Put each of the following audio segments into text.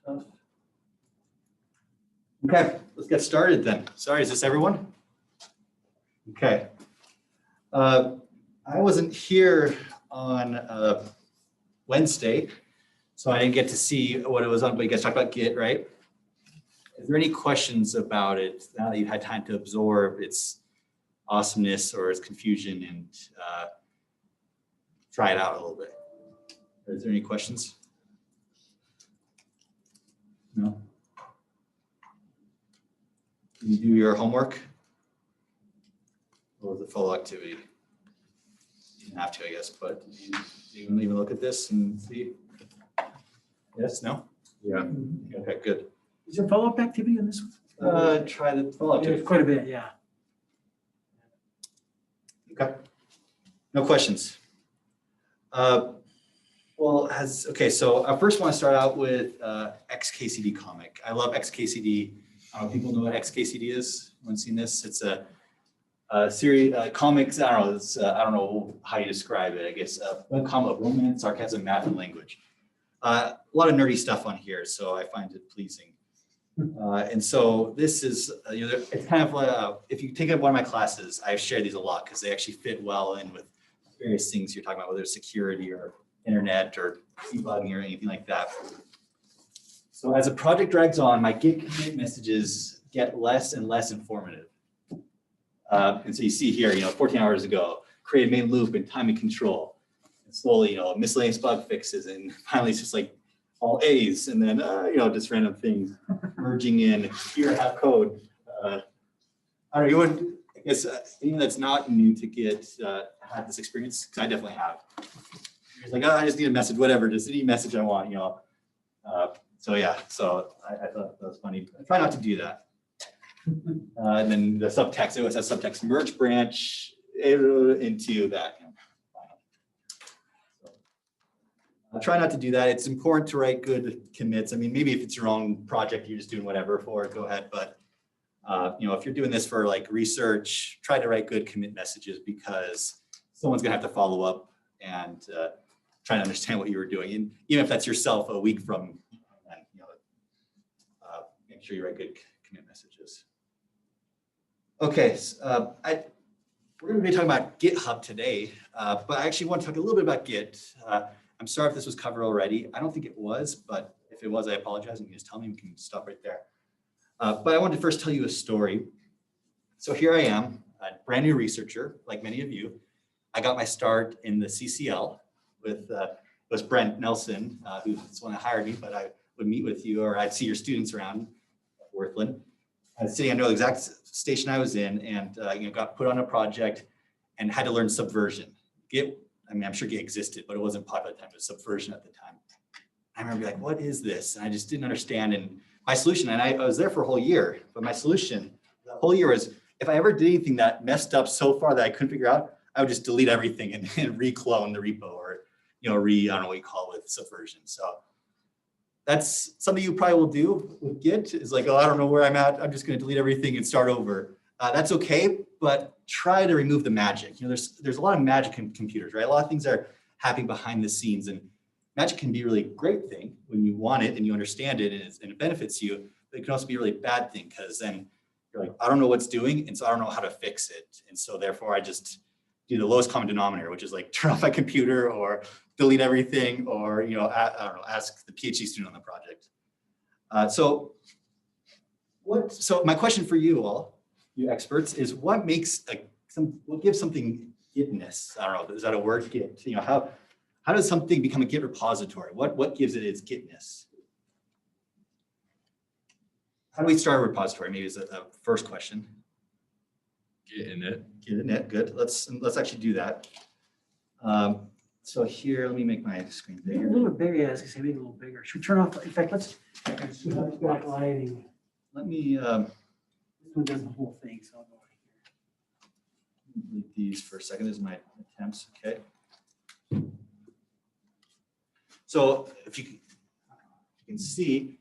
stuff. Okay, let's get started then. Sorry, is this everyone? Okay. I wasn't here on Wednesday, so I didn't get to see what it was on, but you guys talked about Git, right? Is there any questions about it now that you've had time to absorb its awesomeness or its confusion and try it out a little bit? Is there any questions? No? Did you do your homework? Or was it full activity? You didn't have to, I guess, but did you even look at this and see? Yes, no? Yeah. Okay, good. Is there follow-up activity on this one? Try the follow-up. There's quite a bit, yeah. Okay. No questions. Okay, so I first want to start out with XKCD comic. I love XKCD. People know what XKCD is? Anyone seen this? It's a series comics. I don't know how you describe it. I guess one comic of romance, sarcasm, math, and language. A lot of nerdy stuff on here, so I find it pleasing. And so this is, it's kind of like, if you take up one of my classes, I've shared these a lot because they actually fit well in with various things you're talking about, whether it's security or internet or debugging or anything like that. So as the project drags on, my Git commit messages get less and less informative. And so you see here, 14 hours ago, create a main loop and timing control. And slowly, miscellaneous bug fixes, and finally it's just like all A's, and then just random things merging in. Here I have code. I don't know. I guess anyone that's not new to Git had this experience, because I definitely have. It's like, I just need a message, whatever, just any message I want, So yeah, so I thought that was funny. I try not to do that. And then the subtext, it always has subtext merge branch into that. So I'll try not to do that. It's important to write good commits. I mean, maybe if it's your own project, you're just doing whatever for it, go ahead. But if you're doing this for like research, try to write good commit messages, because someone's gonna have to follow up and try to understand what you were doing. And even if that's yourself a week from, make sure you write good commit messages. Okay, we're going to be talking about GitHub today, but I actually want to talk a little bit about Git. I'm sorry if this was covered already. I don't think it was, but if it was, I apologize. You can just tell me. We can stop right there. But I wanted to first tell you a story. So here I am, a brand new researcher, like many of you. I got my start in the CCL with it was Brent Nelson, who's the one that hired me, but I would meet with you, or I'd see your students around Worthland. I was sitting, I know the exact station I was in, and got put on a project and had to learn Subversion. Git, I mean, I'm sure Git existed, but it wasn't popular at the time. It was Subversion at the time. I remember like, what is this? And I just didn't understand. And my solution, and I was there for a whole year, but my solution the whole year was, if I ever did anything that messed up so far that I couldn't figure out, I would just delete everything and re-clone the repo, or I don't know what you call it with Subversion. So that's something you probably will do with Git, is like, oh, I don't know where I'm at. I'm just going to delete everything and start over. That's okay, but try to remove the magic. There's a lot of magic in computers, right? A lot of things are happening behind the scenes, and magic can be a really great thing when you want it and you understand it and it benefits you, but it can also be a really bad thing, because then you're like, I don't know what's doing, and so I don't know how to fix it. And so therefore I just do the lowest common denominator, which is like turn off my computer or delete everything, or I don't know, ask the PhD student on the project. So my question for you all, you experts, is what makes what gives something Gitness? I don't know, is that a word, Git? How does something become a Git repository? What gives it its Gitness? How do we start a repository? Maybe is a first question. Git init. Git init, good. Let's actually do that. So here, let me make my screen Make it a bigger. little bit bigger, yeah, I was gonna say, make it a little bigger. Should we turn off, in fact, let's backlighting. Let me This one does the whole thing, so I'll go right here. delete these for a second. This is my attempts, okay? So if you can see,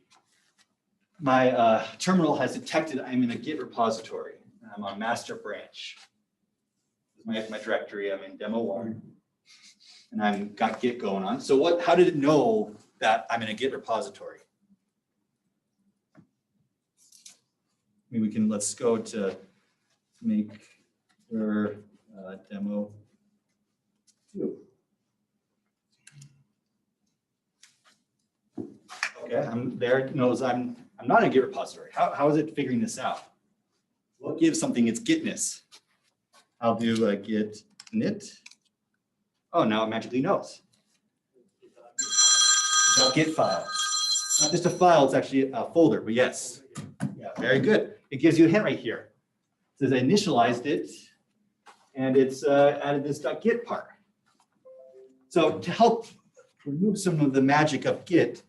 my terminal has detected I'm in a Git repository. I'm on master branch. This is my directory. I'm in demo 1. And I've got Git going on. So how did it know that I'm in a Git repository? mean, we can, let's go to make your demo 2. Okay, I'm there, it knows I'm not in a Git repository. How is it figuring this out? What gives something its Gitness? I'll do a git init. Oh, now it magically knows. It's a Git file. Not just a file, it's actually a folder, but yes. Yeah, very good. It gives you a hint right here. It says I initialized it, and it's added this .git part. So to help remove some of the magic of Git,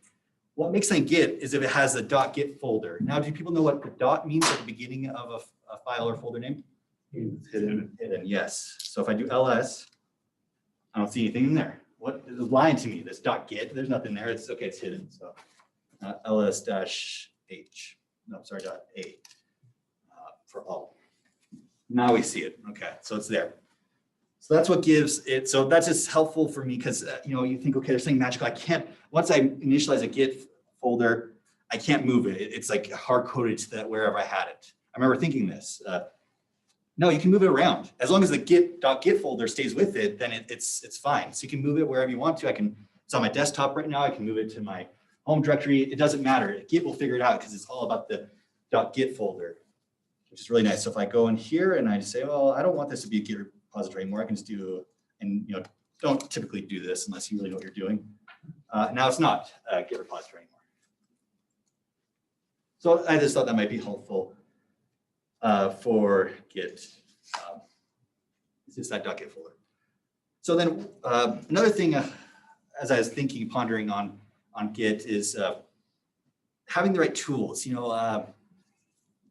what makes a Git is if it has a .git folder. Now, do people know what the dot means at the beginning of a file or folder name? Hidden, yes. So if I do ls, I don't see anything in there. What is lying to me? This .git, there's nothing there. It's okay, it's hidden. So ls-h, no, sorry, .a for all. Now we see it. Okay, so it's there. So that's what gives it. So that's just helpful for me because you know, you think, okay, there's something magical. I can't. Once I initialize a Git folder, I can't move it. It's like hard coded to that wherever I had it. I remember thinking this. No, you can move it around as long as the git.git folder stays with it. Then it's fine. So you can move it wherever you want to. It's on my desktop right now. I can move it to my home directory. It doesn't matter. Git will figure it out because it's all about the .git folder, which is really nice. So if I go in here and I just say, well, I don't want this to be a Git repository anymore, I can just do, and you know, don't typically do this unless you really know what you're doing. Now it's not a Git repository anymore. So I just thought that might be helpful for Git. It's just that .git folder. So then another thing, as I was thinking, pondering on Git is having the right tools. You know,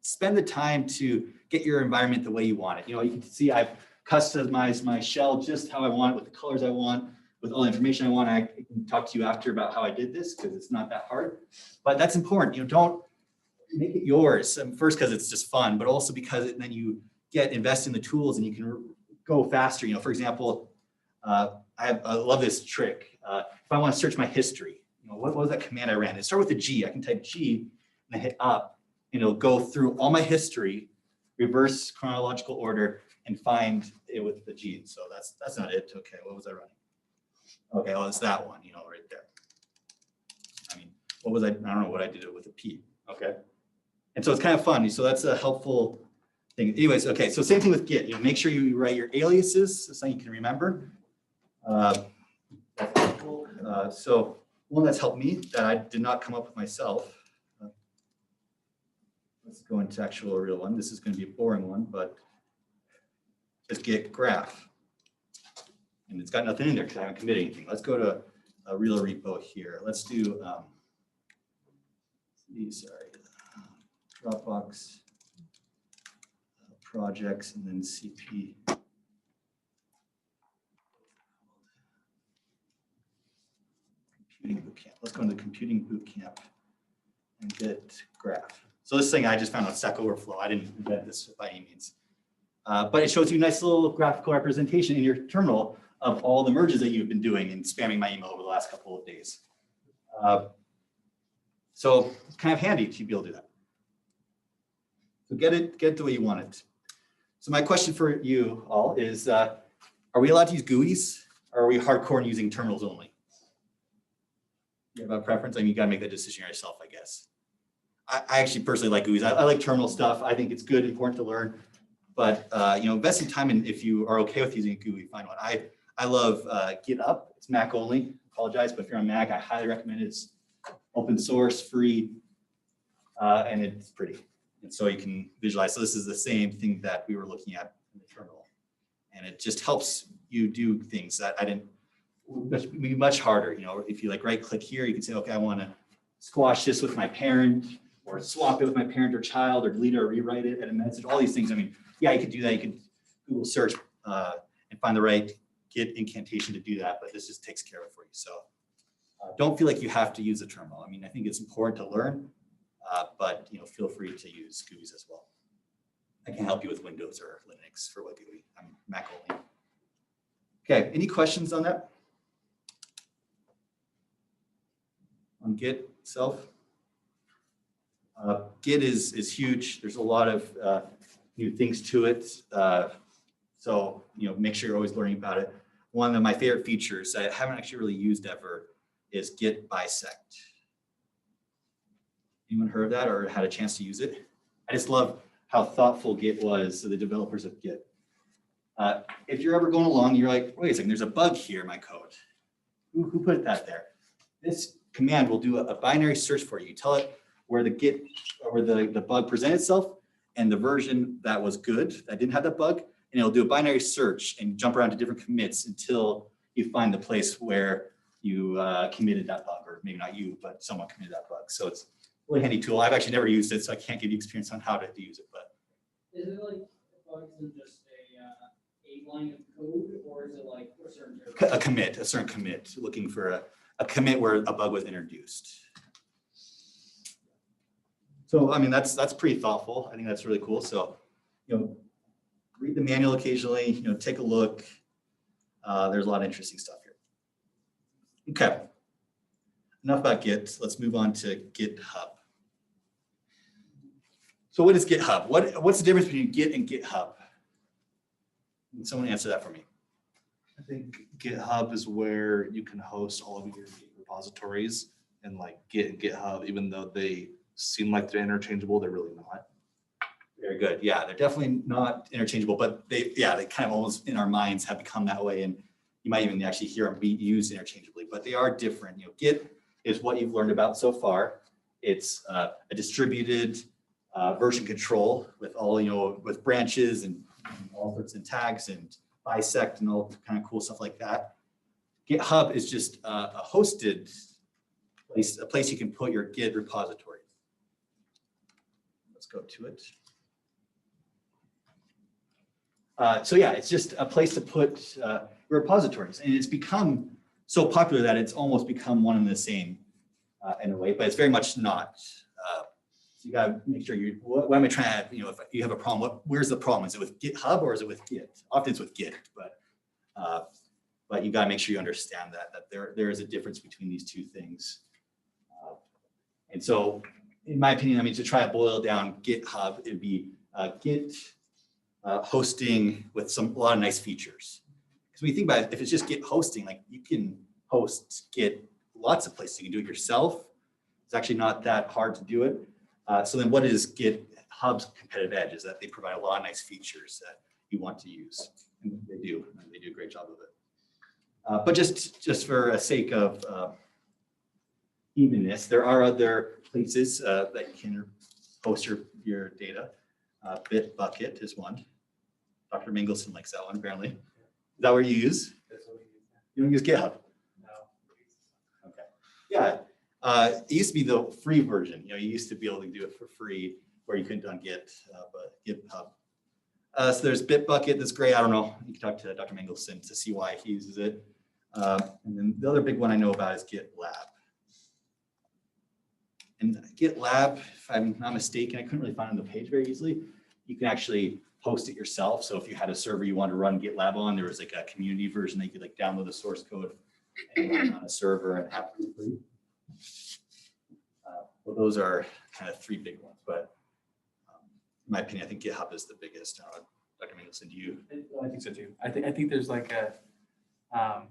spend the time to get your environment the way you want it. You know, you can see I've customized my shell just how I want, with the colors I want, with all the information I want. I can talk to you after about how I did this because it's not that hard. But that's important. You know, don't make it yours. First, because it's just fun, but also because then you invest in the tools and you can go faster. You know, for example, I love this trick. If I want to search my history, you know, what was that command I ran? It started with a G. I can type G and I hit up, and it'll go through all my history, reverse chronological order, and find it with the G. So that's not it. Okay, what was I running? Okay, well, it's that one, you know, right there. I mean, what was I don't know what I did it with a P. Okay. And so it's kind of fun. So that's a helpful thing. Anyways, okay, so same thing with Git. You know, make sure you write your aliases, so something you can remember. So one that's helped me that I did not come up with myself. Let's go into actual real one. This is going to be a boring one, but just Git graph. And it's got nothing in there because I haven't committed anything. Let's go to a real repo here. Let's do Dropbox projects and then CP. Computing Bootcamp. Let's go into Computing Bootcamp and Git graph. So this thing I just found on Stack Overflow. I didn't invent this by any means. But it shows you a nice little graphical representation in your terminal of all the merges that you've been doing and spamming my email over the last couple of days. So it's kind of handy to be able to do that. So get it the way you want it. So my question for you all is, are we allowed to use GUIs, or are we hardcore in using terminals only? You have a preference? I mean, you gotta make that decision yourself, I guess. I actually personally like GUIs. I like terminal stuff. I think it's good, important to learn. But you know, invest some time in, if you are okay with using a GUI, find one. I love GitHub. It's Mac only. Apologize, but if you're on Mac, I highly recommend it. It's open source, free, and it's pretty. And so you can visualize. So this is the same thing that we were looking at in the terminal. And it just helps you do things that would be much harder. You know, if you like right click here, you can say, okay, I want to squash this with my parent, or swap it with my parent or child, or delete it or rewrite it, add a message, all these things. I mean, yeah, you could do that. You could Google search and find the right Git incantation to do that, but this just takes care of it for you. So don't feel like you have to use a terminal. I mean, I think it's important to learn, but you know, feel free to use GUIs as well. I can help you with Windows or Linux for what GUI. I'm Mac only. Okay, any questions on that? On Git itself? Git is huge. There's a lot of new things to it. So, make sure you're always learning about it. One of my favorite features I haven't actually really used ever is Git bisect. Anyone heard of that or had a chance to use it? I just love how thoughtful Git was, so the developers of Git. If you're ever going along, you're like, wait a second, there's a bug here in my code. Who put that there? This command will do a binary search for you. You tell it where the bug presented itself and the version that was good, that didn't have that bug, and it'll do a binary search and jump around to different commits until you find the place where you committed that bug, or maybe not you, but someone committed that bug. So it's a really handy tool. I've actually never used it, so I can't give you experience on how to use it. But is it like bugs in just a line of code, or is it like a certain a certain commit, looking for a commit where a bug was introduced. So, I mean, that's pretty thoughtful. I think that's really cool. So, read the manual occasionally, take a look. There's a lot of interesting stuff here. Okay. Enough about Git. Let's move on to GitHub. So what is GitHub? What's the difference between Git and GitHub? Can someone answer that for me? I think GitHub is where you can host all of your repositories, and like Git and GitHub, even though they seem like they're interchangeable, they're really not. Very good. Yeah, they're definitely not interchangeable, but they kind of almost in our minds have become that way, and you might even actually hear them be used interchangeably, but they are different. Git is what you've learned about so far. It's a distributed version control with all, with branches and all sorts of tags and bisect and all kind of cool stuff like that. GitHub is just a hosted place, a place you can put your Git repositories. Let's go to it. So yeah, it's just a place to put repositories, and it's become so popular that it's almost become one and the same in a way, but it's very much not. So you gotta make sure what am I trying to have, if you have a problem, where's the problem? Is it with GitHub or is it with Git? Often it's with Git, but you gotta make sure you understand that there is a difference between these two things. And so in my opinion, to try to boil down GitHub, it'd be Git hosting with a lot of nice features. Because when you think about it, if it's just Git hosting, like you can host Git lots of places. You can do it yourself. It's actually not that hard to do it. So then what is GitHub's competitive edge? Is that they provide a lot of nice features that you want to use. And they do a great job of it. But just for a sake of evenness, there are other places that you can host your data. Bitbucket is one. Dr. Mingleson likes that one, apparently. Is that what you use? That's what we use now. You don't use GitHub? No. Okay. Yeah. It used to be the free version. You used to be able to do it for free, where you couldn't on Git, but GitHub. So there's Bitbucket. That's great. I don't know. You can talk to Dr. Mingleson to see why he uses it. And then the other big one I know about is GitLab. And GitLab, if I'm not mistaken, I couldn't really find it on the page very easily. You can actually host it yourself. So if you had a server you wanted to run GitLab on, there was like a community version that you could download the source code and run on a server and have it free. Well, those are kind of three big ones, but in my opinion, I think GitHub is the biggest. Dr. Mingleson, do you? I think so too. I think there's like I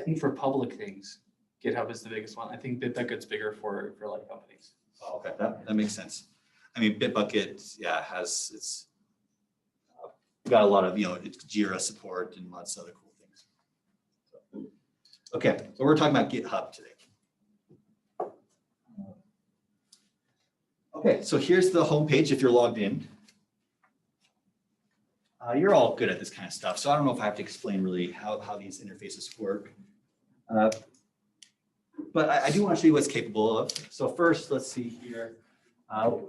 think for public things, GitHub is the biggest one. I think Bitbucket's bigger for like companies. Oh, okay, that makes sense. Bitbucket, it's got a lot of, it's Jira support and lots of other cool things. So, okay, so we're talking about GitHub today. Okay, so here's the homepage if you're logged in. You're all good at this kind of stuff, so I don't know if I have to explain really how these interfaces work. But I do want to show you what's capable of. So first, let's see here.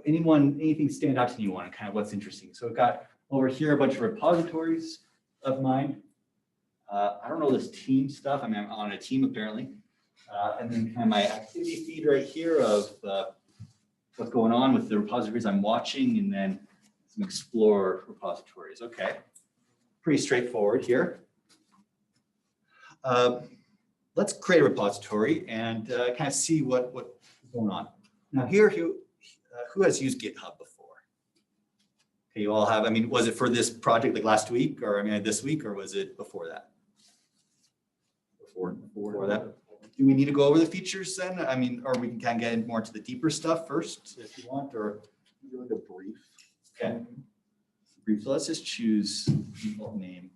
Anything stand out to you on kind of what's interesting? So we've got over here a bunch of repositories of mine. I don't know this team stuff. I'm on a team apparently. And then kind of my activity feed right here of what's going on with the repositories I'm watching, and then some explore repositories. Okay, pretty straightforward here. Let's create a repository and kind of see what's going on. Now here who has used GitHub before? Okay, you all have, I mean, was it for this project like last week or I mean, this week, or was it before that? Before that. Do we need to go over the features then? I mean, or we can kind of get in more into the deeper stuff first if you want, or Do like a brief. okay. Brief. So let's just choose default name.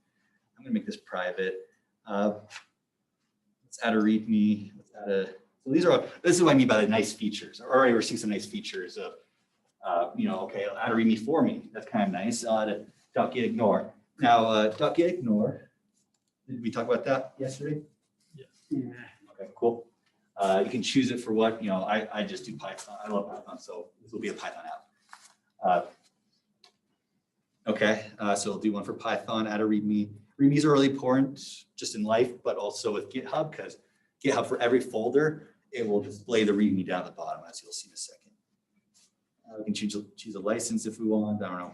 I'm gonna make this private. Let's add a README. Let's add a. So these are all, this is what I mean by the nice features. Already we're seeing some nice features of, you know, okay, I'll add a README for me. That's kind of nice. I'll add a .gitignore. Now, .gitignore. Did we talk about that yesterday? Yeah. Okay, cool. You can choose it for what, you know, I just do Python. I love Python, so this will be a Python app. Okay, so we'll do one for Python, add a README. READMEs are really important just in life, but also with GitHub, because GitHub for every folder, it will display the README down at the bottom, as you'll see in a second. We can choose a license if we want. I don't know.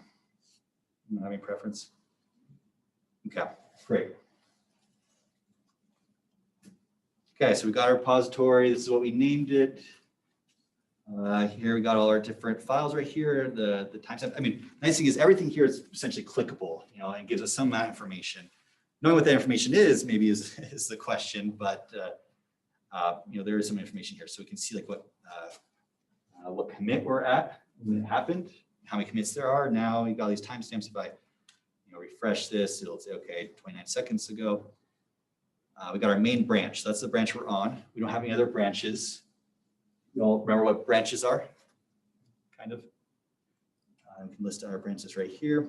You don't have any preference? Okay, great. Okay, so we got our repository. This is what we named it. Here we got all our different files right here. The timestamp. I mean, nice thing is everything here is essentially clickable, you know, and gives us some amount of information. Knowing what that information is maybe is the question, but you know, there is some information here, so we can see like what commit we're at when it happened, how many commits there are. Now you got all these timestamps. If I refresh this, it'll say okay, 29 seconds ago. We got our main branch. So that's the branch we're on. We don't have any other branches. You all remember what branches are? Kind of. We can list our branches right here.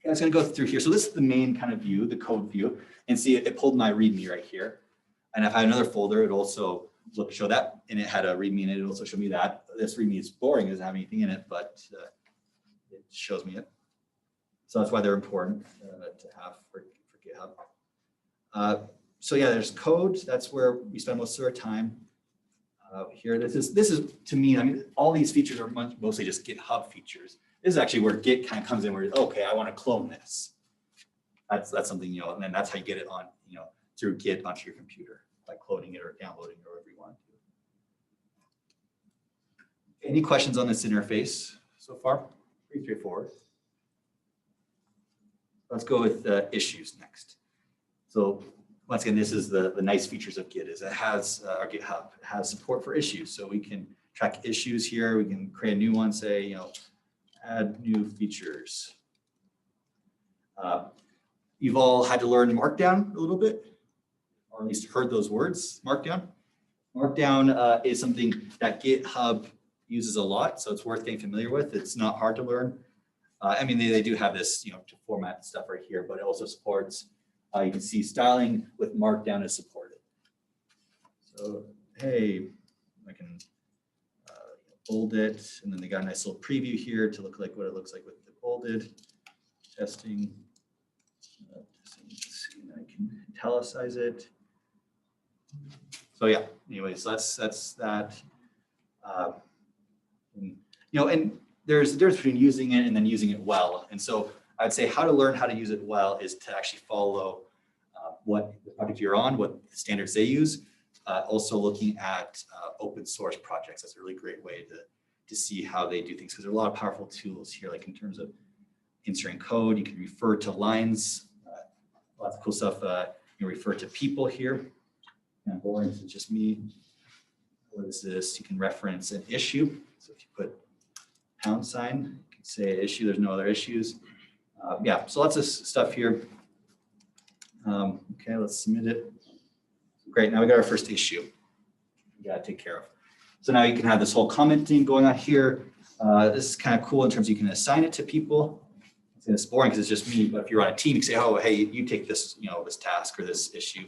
Okay, I was going to go through here. So this is the main kind of view, the code view, and see it pulled my README right here. And if I had another folder, it also show that, and it had a README in it. It also showed me that. This README is boring; it doesn't have anything in it, but it shows me it. So that's why they're important to have for GitHub. So yeah, there's code. That's where we spend most of our time. Here, this is to me. I mean, all these features are mostly just GitHub features. This is actually where Git kind of comes in. Where okay, I want to clone this. That's something, you know, and then that's how you get it on, you know, through Git onto your computer by cloning it or downloading it or whatever you want to. Any questions on this interface so far? Pretty straightforward. Let's go with issues next. So once again, this is the nice features of Git is it has our GitHub. It has support for issues. So we can track issues here. We can create a new one, say, you know, add new features. You've all had to learn Markdown a little bit, or at least heard those words, Markdown. Markdown is something that GitHub uses a lot, so it's worth getting familiar with. It's not hard to learn. I mean, they do have this, you know, to format stuff right here, but it also supports, you can see styling with Markdown is supported. So, hey, I can bold it, and then they got a nice little preview here to look like what it looks like with the bolded. Testing. I can italicize it. So yeah, anyways, that's that. You know, and there's a difference between using it and then using it well. And so I'd say how to learn how to use it well is to actually follow what the project you're on, what standards they use. Also looking at open source projects. That's a really great way to see how they do things, because there are a lot of powerful tools here, like in terms of inserting code. You can refer to lines, lots of cool stuff. You can refer to people here. And boring, this is just me. What is this? You can reference an issue. So if you put # you can say issue, there's no other issues. Yeah, so lots of stuff here. Okay, let's submit it. Great, now we got our first issue we gotta take care of. So now you can have this whole commenting going on here. This is kind of cool in terms of you can assign it to people. It's boring because it's just me, but if you're on a team, you can say, oh, hey, you take this, you know, this task or this issue.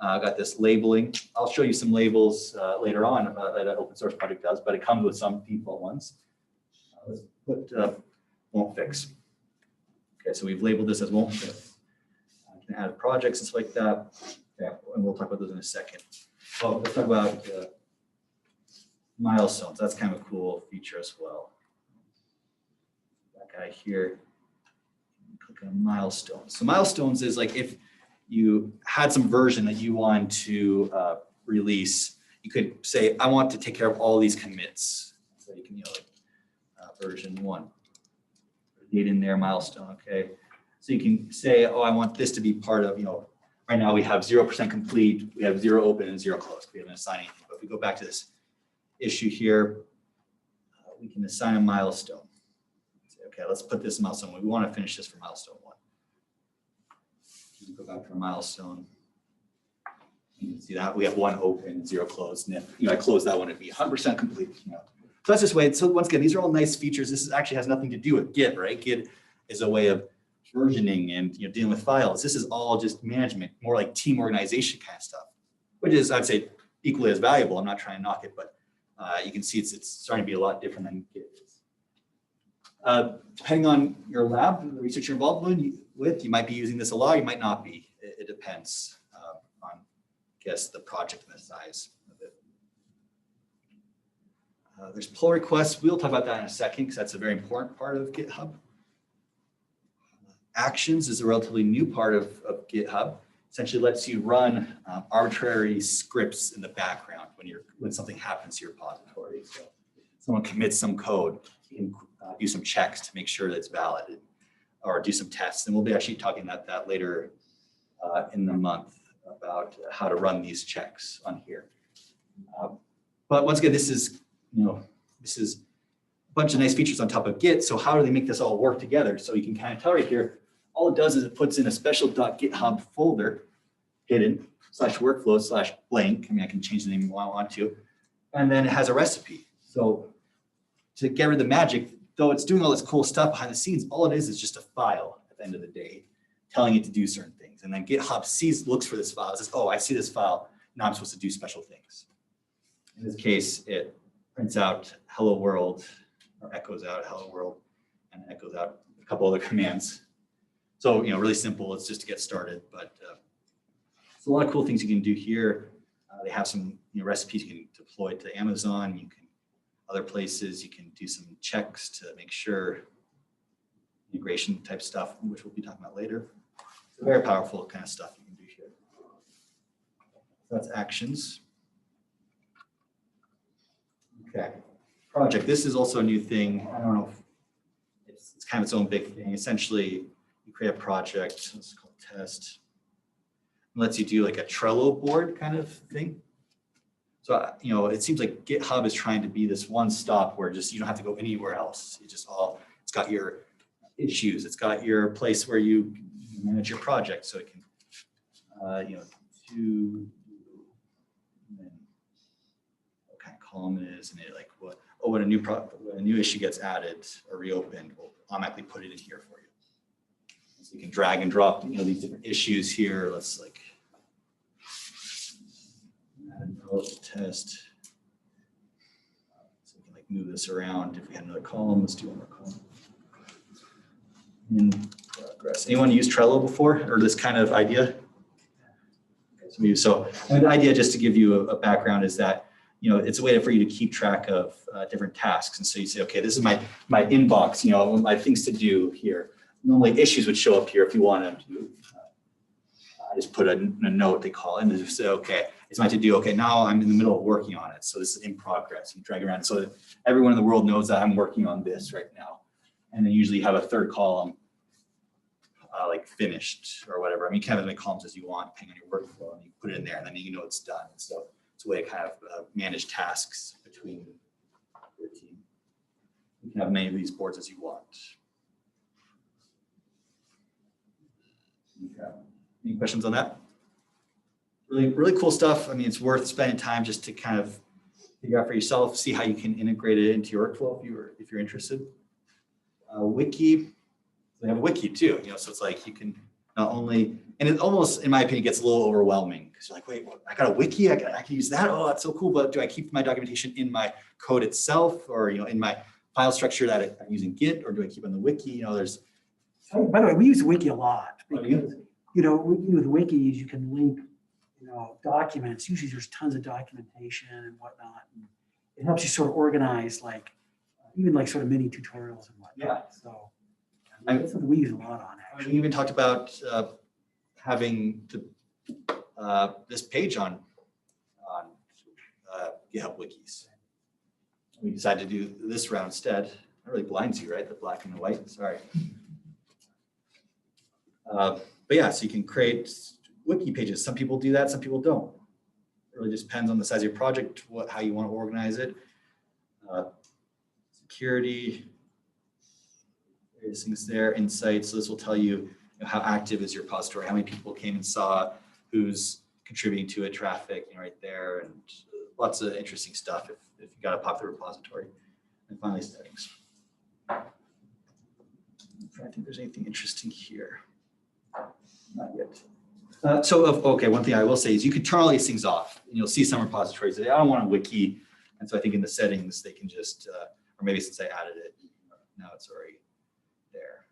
I've got this labeling. I'll show you some labels later on that an open source project does, but it comes with some default ones. Let's put won't fix. Okay, so we've labeled this as won't fix. I can add projects and stuff like that. Okay, and we'll talk about those in a second. Well, let's talk about milestones. That's kind of a cool feature as well. That guy here. Click on milestones. So milestones is like if you had some version that you want to release, you could say, I want to take care of all these commits. So you can, like version 1. Date in there, milestone, okay. So you can say, oh, I want this to be part of, right now we have 0% complete, we have 0 open and 0 closed. We haven't assigned anything. But if we go back to this issue here, we can assign a milestone. Say, okay, let's put this milestone. We want to finish this for milestone 1. Go back to our milestone. You can see that we have 1 open, 0 closed. And if I close that one, it'd be 100% complete. So that's just way. So once again, these are all nice features. This actually has nothing to do with Git, right? Git is a way of versioning and dealing with files. This is all just management, more like team organization kind of stuff, which is, I'd say, equally as valuable. I'm not trying to knock it, but you can see it's starting to be a lot different than Git is. Depending on your lab, the research you're involved with, you might be using this a lot, you might not be. It depends on, I guess, the project and the size of it. There's pull requests. We'll talk about that in a second because that's a very important part of GitHub. Actions is a relatively new part of GitHub. Essentially lets you run arbitrary scripts in the background when something happens to your repository. So someone commits some code, you can do some checks to make sure that it's valid or do some tests. And we'll be actually talking about that later in the month about how to run these checks on here. But once again, this is a bunch of nice features on top of Git. So how do they make this all work together? So you can kind of tell right here, all it does is it puts in a special .github folder, hidden /workflow/blank. I mean, I can change the name if I want to. And then it has a recipe. So to get rid of the magic, though it's doing all this cool stuff behind the scenes, all it is just a file at the end of the day, telling it to do certain things. And then GitHub looks for this file, and says, oh, I see this file, now I'm supposed to do special things. In this case, it prints out hello world, or echoes out hello world, and echoes out a couple other commands. So, really simple, it's just to get started, but there's a lot of cool things you can do here. They have some recipes you can deploy to Amazon, other places, you can do some checks to make sure, integration type stuff, which we'll be talking about later. So very powerful kind of stuff you can do here. So that's actions. Okay, project. This is also a new thing. I don't know if it's kind of its own big thing. Essentially, you create a project, it's called test. It lets you do like a Trello board kind of thing. So, it seems like GitHub is trying to be this one stop where you don't have to go anywhere else. It's got your issues. It's got your place where you manage your project. So it can, what kind of column it is, and when a new issue gets added or reopened, we'll automatically put it in here for you. So you can drag and drop, these different issues here. Let's add a test. So we can move this around. If we had another column, let's do one more column. In progress. Anyone use Trello before, or this kind of idea? So the idea, just to give you a background, is that it's a way for you to keep track of different tasks. And so you say, okay, this is my inbox, my things to do here. Normally issues would show up here if you want them to. I just put a note, they call it, and just say, okay, it's my to do. Okay, now I'm in the middle of working on it. So this is in progress. You drag around so that everyone in the world knows that I'm working on this right now. And then usually you have a third column, like finished or whatever. I mean, you can have as many columns as you want, depending on your workflow, and you put it in there, and then it's done. So it's a way to kind of manage tasks between your team. You can have many of these boards as you want. Okay. Any questions on that? Really, really cool stuff. I mean, it's worth spending time just to kind of figure out for yourself, see how you can integrate it into your workflow if you're interested. Wiki, they have a wiki too, so it's like you can not only, and it almost, in my opinion, gets a little overwhelming because you're like, wait, I got a wiki, I can use that. Oh, that's so cool. But do I keep my documentation in my code itself, or in my file structure that I'm using Git, or do I keep on the wiki? There's. By the way, we use Wiki a lot. Oh, you? With Wikis, you can link, documents. Usually there's tons of documentation and whatnot. And it helps you sort of organize, even sort of mini tutorials and whatnot. Yeah. So that's something we use a lot on, actually. We even talked about having this page on GitHub Wikis. We decided to do this round instead. That really blinds you, right? The black and the white, sorry. But yeah, so you can create wiki pages. Some people do that, some people don't. It really just depends on the size of your project, how you want to organize it. Security, various things there, insights. So this will tell you, how active is your repository, how many people came and saw, who's contributing to it, traffic, right there, and lots of interesting stuff if you got a popular repository. And finally, settings. I'm trying to think if there's anything interesting here. Not yet. Okay, one thing I will say is you can turn all these things off. And you'll see some repositories that I don't want a wiki. And so I think in the settings, they can just, or maybe since I added it, now it's already there.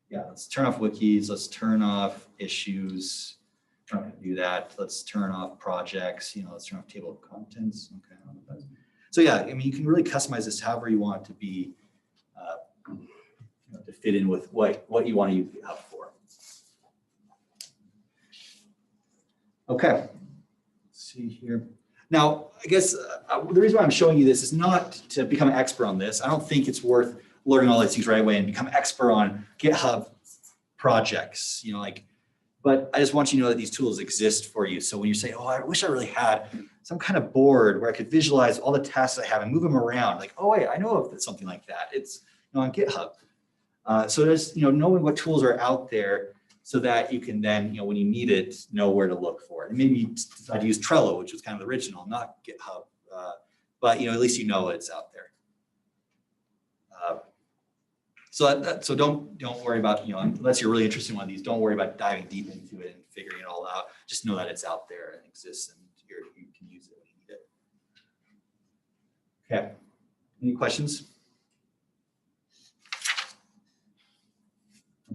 Yeah, let's turn off wikis. Let's turn off issues. I'm not going to do that. Let's turn off projects. Let's turn off table of contents. Okay. I don't know what that is. So yeah, I mean, you can really customize this however you want it to be, to fit in with what you want to use GitHub for. Okay. Let's see here. Now, I guess the reason why I'm showing you this is not to become an expert on this. I don't think it's worth learning all these things right away and become an expert on GitHub projects, but I just want you to know that these tools exist for you. So when you say, oh, I wish I really had some kind of board where I could visualize all the tasks I have and move them around, like, oh wait, I know of something like that. It's on GitHub. So there's, knowing what tools are out there so that you can then, when you need it, know where to look for it. And maybe decide to use Trello, which was kind of the original, not GitHub, but at least you know it's out there. So don't worry about, unless you're really interested in one of these, don't worry about diving deep into it and figuring it all out. Just know that it's out there and exists, and you can use it when you need it. Okay. Any questions?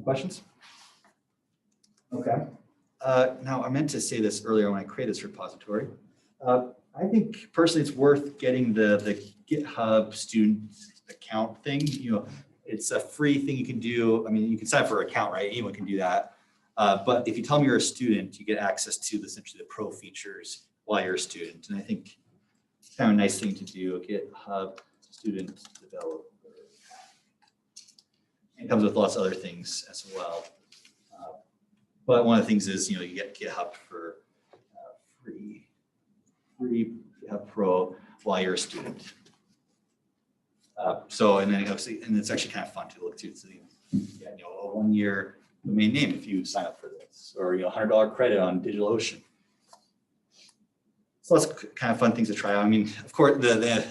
Questions? Okay. Now, I meant to say this earlier when I created this repository. I think personally it's worth getting the GitHub student account thing. It's a free thing you can do. I mean, you can sign up for an account, right? Anyone can do that. But if you tell me you're a student, you get access to essentially the pro features while you're a student. And I think it's kind of a nice thing to do, GitHub student developer. It comes with lots of other things as well. But one of the things is, you get GitHub for free GitHub Pro while you're a student. And then obviously, and it's actually kind of fun to look through. So a 1-year domain name if you sign up for this, or $100 credit on DigitalOcean. So lots of kind of fun things to try out. I mean, of course, the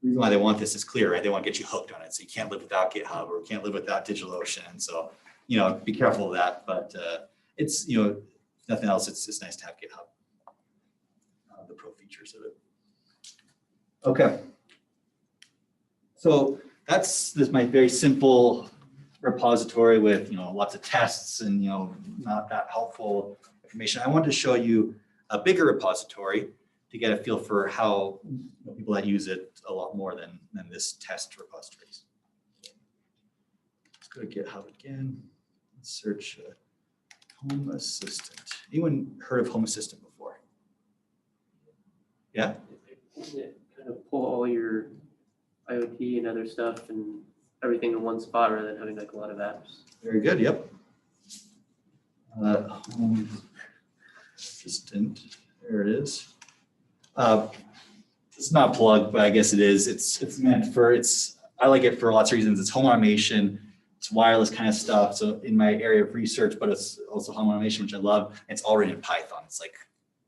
reason why they want this is clear, right? They want to get you hooked on it. So you can't live without GitHub or can't live without DigitalOcean. And so, be careful of that. But it's, if nothing else, it's nice to have GitHub, the pro features of it. Okay. So this is my very simple repository with, lots of tests and, not that helpful information. I wanted to show you a bigger repository to get a feel for how people that use it a lot more than this test repositories. Let's go to GitHub again. Let's search Home Assistant. Anyone heard of Home Assistant before? Yeah? It kind of pull all your IoT and other stuff and everything in one spot rather than having like a lot of apps. Very good, yep. Home Assistant, there it is. It's not a plug, but I guess it is. It's meant for, I like it for lots of reasons. It's home automation, it's wireless kind of stuff. So in my area of research, but it's also home automation, which I love. It's all written in Python. It's like,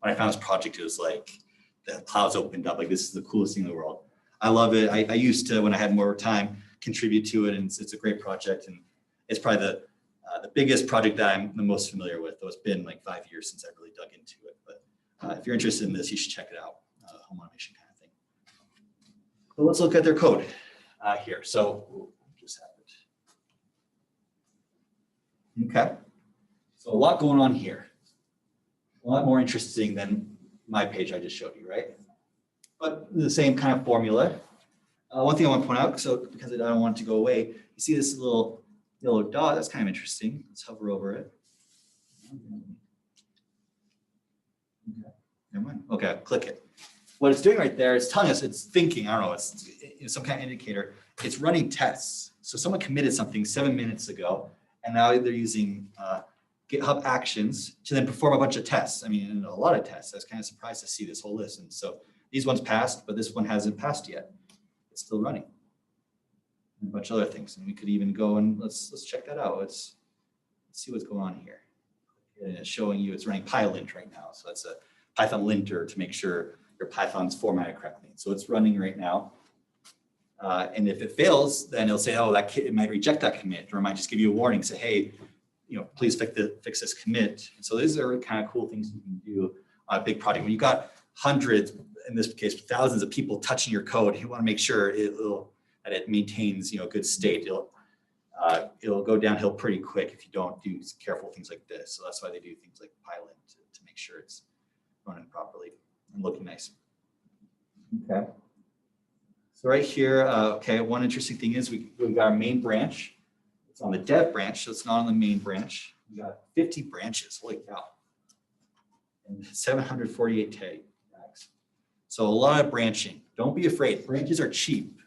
when I found this project, it was like, the clouds opened up, like this is the coolest thing in the world. I love it. I used to, when I had more time, contribute to it, and it's a great project. And it's probably the biggest project that I'm the most familiar with, though it's been like 5 years since I really dug into it. But if you're interested in this, you should check it out, home automation kind of thing. But let's look at their code here. So just have it. Okay. So a lot going on here. A lot more interesting than my page I just showed you, right? But the same kind of formula. One thing I want to point out, so because I don't want it to go away, you see this little yellow dot, that's kind of interesting. Let's hover over it. Okay, never mind. Okay, click it. what it's doing right there, it's telling us it's thinking, I don't know, it's some kind of indicator. It's running tests. So someone committed something 7 minutes ago, and now they're using GitHub Actions to then perform a bunch of tests. I mean, a lot of tests. I was kind of surprised to see this whole list. And so these ones passed, but this one hasn't passed yet. It's still running. And a bunch of other things. And we could even go and let's check that out. Let's see what's going on here. And it's showing you it's running PyLint right now. So it's a Python linter to make sure your Python's formatted correctly. So it's running right now. And if it fails, then it'll say, oh, it might reject that commit, or it might just give you a warning, say, hey, please fix this commit. And so these are kind of cool things you can do on a big project. When you've got hundreds, in this case, thousands of people touching your code, you want to make sure that it maintains good state. It'll go downhill pretty quick if you don't do careful things like this. So that's why they do things like PyLint to make sure it's running properly and looking nice. Okay. So right here, one interesting thing is we've got our main branch. It's on the dev branch, so it's not on the main branch. We got 50 branches, holy cow. And 748 tags. So a lot of branching. Don't be afraid. Branches are cheap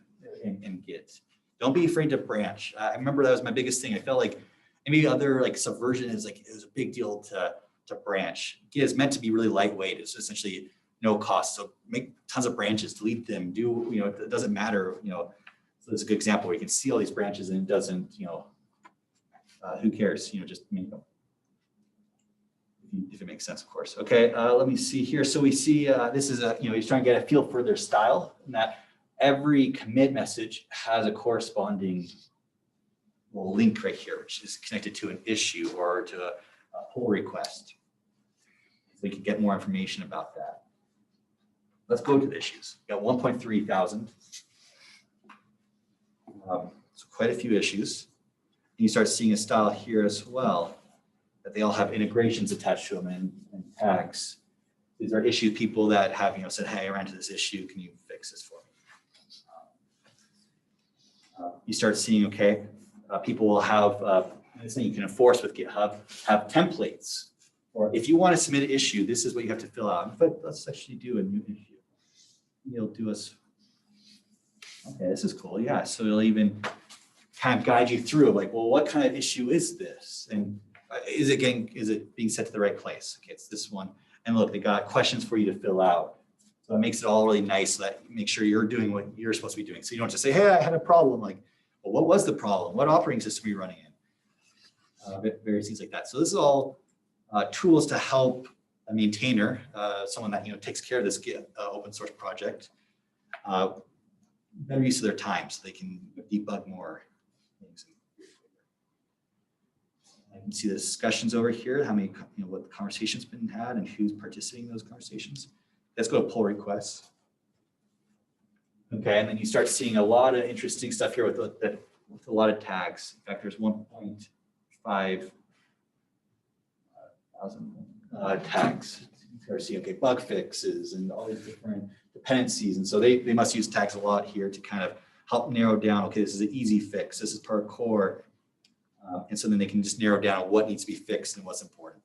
in Git. Don't be afraid to branch. I remember that was my biggest thing. I felt like maybe other Subversion is it was a big deal to branch. Git is meant to be really lightweight. It's essentially no cost. So make tons of branches, delete them, it doesn't matter, so there's a good example where you can see all these branches and it doesn't, who cares, just make them. If it makes sense, of course. Okay, let me see here. So we see this is he's trying to get a feel for their style, and that every commit message has a corresponding link right here, which is connected to an issue or to a pull request. So we can get more information about that. Let's go to the issues. We got 1.3 thousand. So quite a few issues. And you start seeing a style here as well, that they all have integrations attached to them and tags. These are issue people that have said, hey, I ran into this issue. Can you fix this for me? You start seeing, people will have this thing you can enforce with GitHub, have templates. Or if you want to submit an issue, this is what you have to fill out. But let's actually do a new issue. It'll do us. Okay, this is cool. Yeah, so it'll even kind of guide you through, what kind of issue is this? And is it being set to the right place? Okay, it's this one. And look, they got questions for you to fill out. So it makes it all really nice so that make sure you're doing what you're supposed to be doing. So you don't just say, hey, I had a problem. Well, what was the problem? What operating system are you running in? Various things like that. So this is all tools to help a maintainer, someone that takes care of this open source project, better use of their time so they can debug more things. I can see the discussions over here, how many, what the conversation's been had and who's participating in those conversations. Let's go to pull requests. Okay, and then you start seeing a lot of interesting stuff here with a lot of tags. In fact, there's 1.5 thousand tags. You start seeing, bug fixes and all these different dependencies. And so they must use tags a lot here to kind of help narrow down, this is an easy fix, this is part core. And so then they can just narrow down what needs to be fixed and what's important.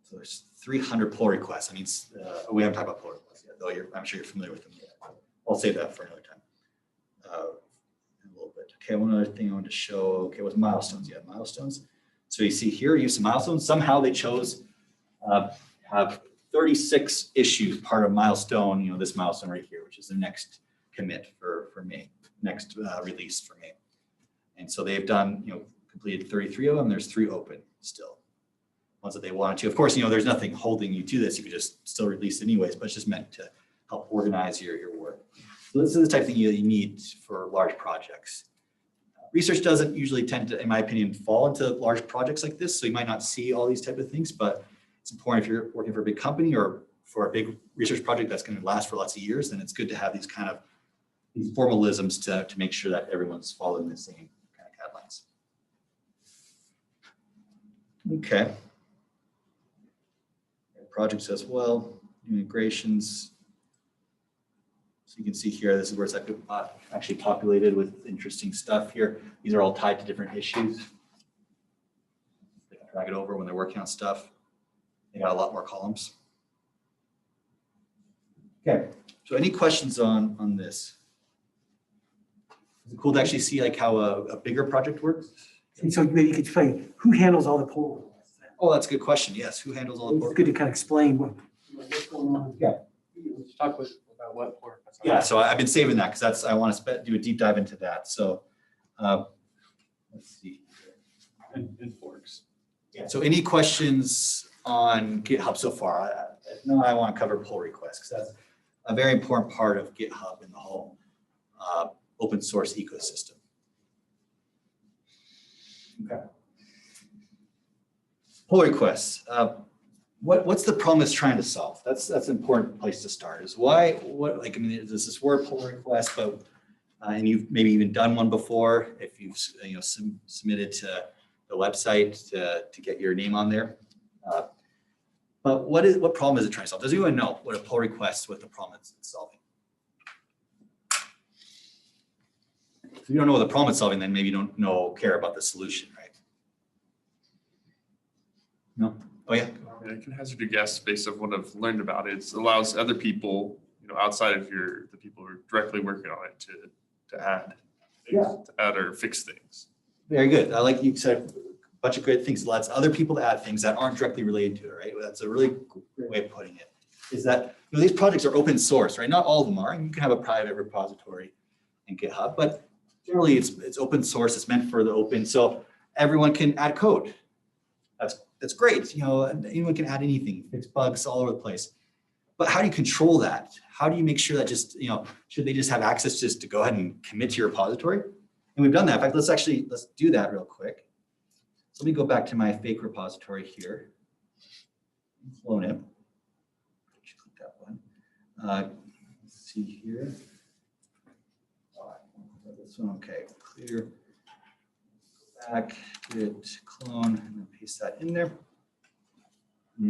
So there's 300 pull requests. I mean, we haven't talked about pull requests yet, though I'm sure you're familiar with them yet. I'll save that for another time. In a little bit. Okay, one other thing I wanted to show, was milestones. Yeah, milestones. So you see here, use some milestones. Somehow they chose have 36 issues part of milestone, this milestone right here, which is the next commit for me, next release for me. And so they've done, completed 33 of them. There's 3 open still, ones that they wanted to. Of course, there's nothing holding you to this. You could just still release anyways, but it's just meant to help organize your work. So this is the type of thing you need for large projects. Research doesn't usually tend to, in my opinion, fall into large projects like this. So you might not see all these type of things, but it's important if you're working for a big company or for a big research project that's going to last for lots of years, then it's good to have these formalisms to make sure that everyone's following the same kind of guidelines. Okay. Projects as well, new integrations. So you can see here, this is where it's actually populated with interesting stuff here. These are all tied to different issues. They can drag it over when they're working on stuff. They got a lot more columns. Okay, so any questions on this? Is it cool to actually see like how a bigger project works? And so maybe you could explain, who handles all the pull requests then? Oh, that's a good question. Yes, who handles all the It's good to kind of explain what's going on. Yeah. Let's talk about what for. Yeah, so I've been saving that because I want to do a deep dive into that. So let's see. And forks. Yeah, so any questions on GitHub so far? No, I want to cover pull requests because that's a very important part of GitHub in the whole open source ecosystem. Okay. Pull requests. What's the problem it's trying to solve? That's an important place to start. Is why like I mean, there's this word pull request, but and you've maybe even done one before if you've submitted to the website to get your name on there. But what problem is it trying to solve? Does anyone know what a pull request, what the problem it's solving? If you don't know what the problem it's solving, then maybe you don't care about the solution, right? No? Oh yeah. I can hazard a guess based on what I've learned about it. It allows other people, outside of the people who are directly working on it to add things, to add or fix things. Very good. I like you said a bunch of great things. It allows other people to add things that aren't directly related to it, right? That's a really great way of putting it. Is that these projects are open source, right? Not all of them are. You can have a private repository in GitHub, but generally it's open source. It's meant for the open, so everyone can add code. That's great. Anyone can add anything, fix bugs all over the place. But how do you control that? How do you make sure that should they just have access just to go ahead and commit to your repository? And we've done that. In fact, let's do that real quick. So let me go back to my fake repository here. Clone it. Click that one. Let's see here. This one, okay, clear. Back, git clone, and then paste that in there.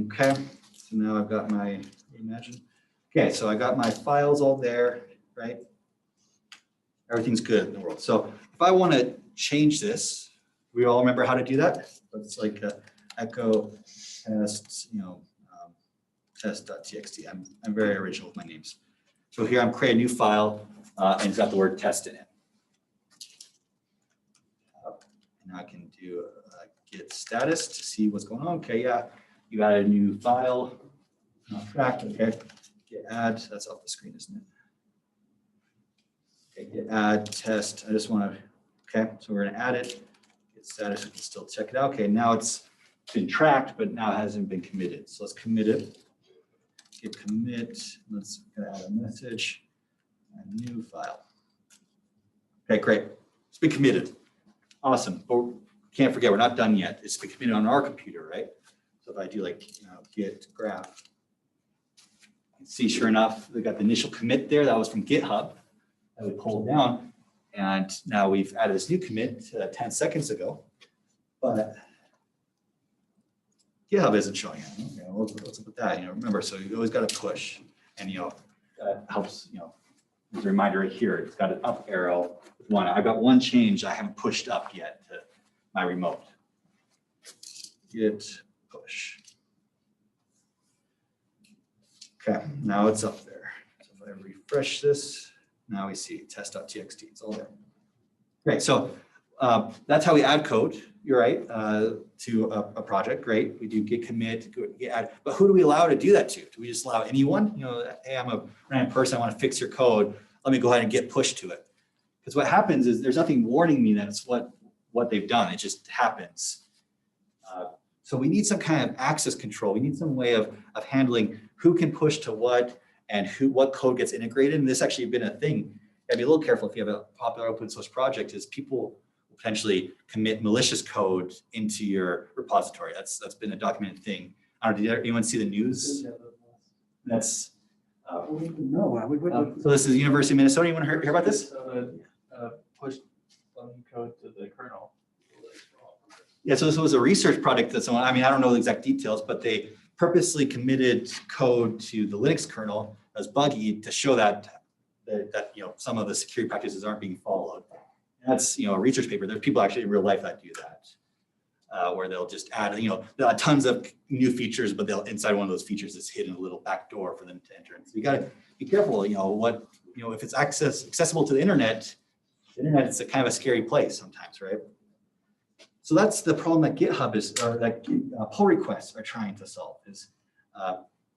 Okay, so now I've got my reimagine. Okay, so I got my files all there, right? Everything's good in the world. So if I want to change this, we all remember how to do that. It's like echo test, test.txt. I'm very original with my names. So here I'm creating a new file, and it's got the word test in it. And I can do a git status to see what's going on. Okay, yeah, you got a new file, not tracked. Okay, git add. That's off the screen, isn't it? Okay, git add test. I just want to. Okay, so we're going to add it. Git status. We can still check it out. Okay, now it's been tracked, but now it hasn't been committed. So let's commit it. Git commit. Let's add a message. A new file. Okay, great. It's been committed. Awesome, but can't forget, we're not done yet. It's been committed on our computer, right? So if I do like git graph, you can see sure enough, we got the initial commit there. That was from GitHub that we pulled down. And now we've added this new commit 10 seconds ago, but GitHub isn't showing it. Okay, what's up with that? Remember, so you always got to push, and that helps. As a reminder right here, it's got an up arrow with one. I've got one change I haven't pushed up yet to my remote. Git push. Okay, now it's up there. So if I refresh this, now we see test.txt. It's all there. Great. So that's how we add code. You're right, to a project. Great. We do git commit, git add. But who do we allow to do that to? Do we just allow anyone? Hey, I'm a random person. I want to fix your code. Let me go ahead and git push to it. Because what happens is there's nothing warning me that it's what they've done. It just happens. So we need some kind of access control. We need some way of handling who can push to what and what code gets integrated. And this actually been a thing. You gotta be a little careful if you have a popular open source project, is people potentially commit malicious code into your repository. That's been a documented thing. I don't know, did anyone see the news? That's No, so this is University of Minnesota. You want to hear about this? Push some code to the kernel. Yeah, so this was a research project that someone, I don't know the exact details, but they purposely committed code to the Linux kernel as buggy to show that some of the security practices aren't being followed. And that's a research paper. There's people actually in real life that do that. where they'll just add, tons of new features, but they'll inside one of those features is hidden a little back door for them to enter. So you got to be careful, if it's accessible to the internet is a kind of a scary place sometimes, right? So that's the problem that GitHub or that pull requests are trying to solve is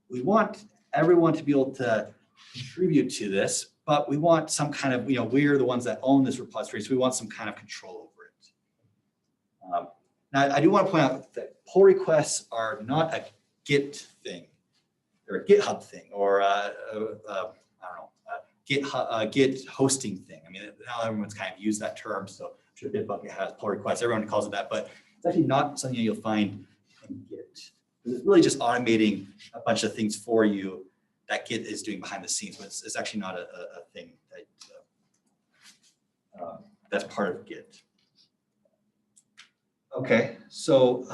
we want everyone to be able to contribute to this, but we want some kind of, we're the ones that own this repository, so we want some kind of control over it. Now, I do want to point out that pull requests are not a Git thing. They're a GitHub thing, or I don't know, Git hosting thing. I mean, now everyone's kind of used that term, so I'm sure Bitbucket has pull requests. Everyone calls it that, but it's actually not something you'll find in Git. It's really just automating a bunch of things for you that Git is doing behind the scenes, but it's actually not a thing that that's part of Git. Okay, so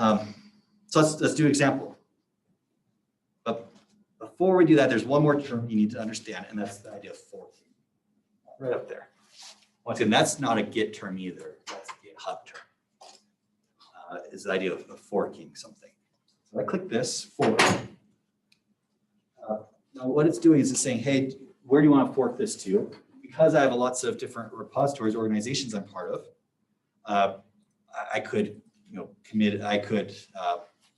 let's do an example. But before we do that, there's one more term you need to understand, and that's the idea of forking. Right up there. Once again, that's not a Git term either. That's a GitHub term. Is the idea of forking something. So I click this fork. Now what it's doing is it's saying, hey, where do you want to fork this to? Because I have lots of different repositories, organizations I'm part of, I could, I could